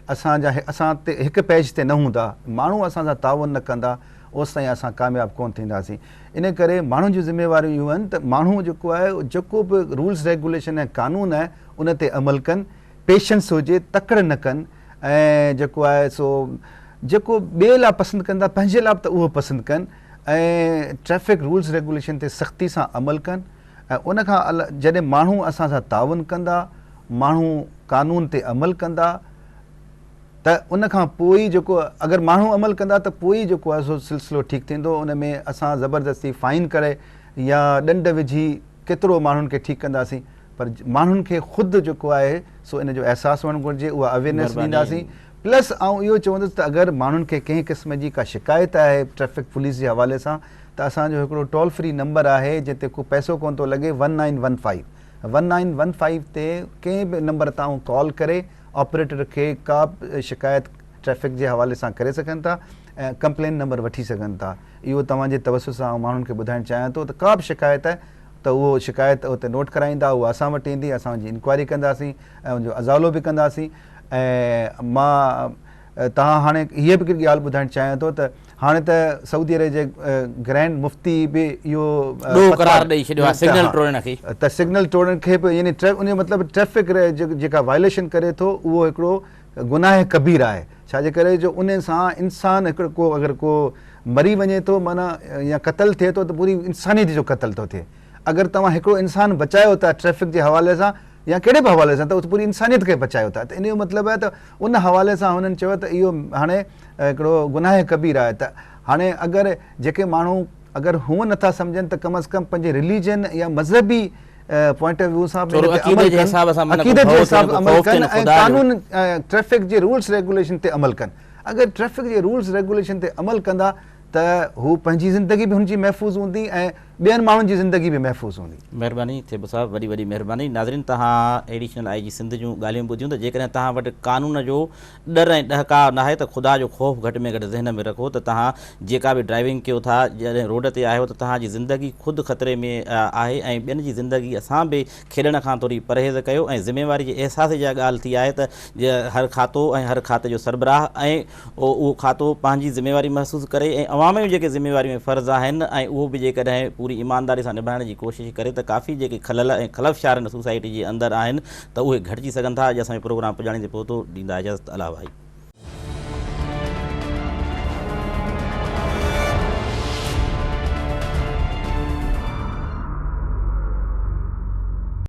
असां ते हिकु पेज ते न हूंदा, माण्हू असां सां ताउन न कंदा, ओसि ताईं असां कामयाबु कोन थींदासीं। इन करे माण्हुनि जूं ज़िम्मेवारियूं इहो आहिनि त माण्हू जेको आहे, जेको बि रूल्स रेगुलेशन ऐं कानून आहे उन ते अमल कनि, पेशेंस हुजे, तकड़ि न कनि, ऐं जेको आहे सो जेको ॿिए लाइ पसंदि कंदा पंहिंजे लाइ बि त उहो पसंदि कनि, ऐं ट्रैफिक रूल्स रेगुलेशन ते सख़्ती सां अमल कनि। ऐं उनखां जॾहिं माण्हू असां सां ताउन कंदा, माण्हू कानून ते अमल कंदा, त उनखां पोइ ई जेको अगरि माण्हू अमल कंदा त पोइ ई जेको आहे सो सिलसिलो ठीकु थींदो। उन में असां ज़बरदस्ती फाइन करे या ॾंड विझी केतिरो माण्हुनि खे ठीकु कंदासीं, पर माण्हुनि खे ख़ुदि जेको आहे सो इन जो अहसासु हुअणु घुरिजे, उहा अवेयरनेस ॾींदासीं। प्लस आउं इहो चवंदुसि त अगरि माण्हुनि खे कंहिं क़िस्म जी का शिकायत आहे ट्रैफिक पुलिस जे हवाले सां, त असांजो हिकिड़ो टोल फ्री नंबर आहे जिते को पैसो कोन थो लॻे, 1915 1915 ते कंहिं बि नंबर तां कॉल करे ऑपरेटर खे का बि शिकायत ट्रैफिक जे हवाले सां करे सघनि था ऐं कंप्लेन नंबर वठी सघनि था। इहो तव्हांजे तवसु सां माण्हुनि खे ॿुधाइणु चाहियां थो त का बि शिकायत आहे त उहो शिकायत उते नोट कराईंदा, उहा असां वटि ईंदी, असां हुनजी इंक्वायरी कंदासीं ऐं हुनजो अज़ालो बि कंदासीं। ऐं मां तव्हां हाणे हीअ बि हिकिड़ी ॻाल्हि ॿुधाइणु चाहियां थो त हाणे त सऊदी अरब जे ग्रैंड मुफ्ती बि इहो त सिग्नल तोड़ण खे बि, यानी उनजो मतिलबु ट्रैफिक जेका वायलेशन करे थो उहो हिकिड़ो गुनाह कबीर आहे। छाजे करे जो उन सां इंसान हिकिड़ो को अगरि को मरी वञे थो माना या क़तलु थिए थो त पूरी इंसानियत जो क़तलु थो थिए। अगरि तव्हां हिकिड़ो इंसानु बचायो था ट्रैफिक जे हवाले सां या कहिड़े बि हवाले सां, त पूरी इंसानियत खे बचायो था। त इन जो मतिलबु आहे त उन हवाले सां हुननि चयो त इहो हाणे हिकिड़ो गुनाह कबीर आहे। त हाणे अगरि जेके माण्हू अगरि हूअं नथा सम्झनि त कम अज़ कम पंहिंजे रिलीजन या मज़हबी पॉइंट ऑफ व्यू सां अक़ीदत जे हिसाब अमल कनि ऐं कानून ट्रैफिक जे रूल्स रेगुलेशन ते अमल कनि। अगरि ट्रैफिक जे रूल्स रेगुलेशन ते अमल कंदा त हू पंहिंजी ज़िंदगी बि हुनजी महफ़ूज़ हूंदी ऐं ॿियनि माण्हुनि जी ज़िंदगी बि महफ़ूज़ हूंदी। महिरबानी थिए साहिबु, वॾी वॾी महिरबानी। नाज़रीन, तव्हां एडिशनल आई जी सिंध जूं ॻाल्हियूं ॿुधियूं त जेकॾहिं तव्हां वटि कानून जो डर ऐं ॾहका न आहे त ख़ुदा जो ख़ौफ़ घटि में घटि ज़हन में रखो त तव्हां जेका बि ड्राइविंग कयो था, जॾहिं रोड ते आहियो त तव्हांजी ज़िंदगी ख़ुदि ख़तरे में आहे ऐं ॿियनि जी ज़िंदगी असां बि खेॾण खां थोरी परहेज़ कयो। ऐं ज़िम्मेवारी जे अहसास जी ॻाल्हि थी आहे त हर खातो ऐं हर खाते जो सरबराह ऐं उहो खातो पंहिंजी ज़िम्मेवारी महसूसु करे ऐं अवाम जूं जेके ज़िम्मेवारियूं ऐं फ़र्ज़ आहिनि ऐं उहो बि जेकॾहिं पूरी ईमानदारी सां निभाइण जी कोशिशि करे त काफ़ी जेके खलल ऐं खलफ़शार सोसाइटी जे अंदरि आहिनि त उहे घटिजी सघनि था। अॼु असांजो प्रोग्राम पुॼाणे ते पहुतो, ॾींदा इजाज़त, अला भाई।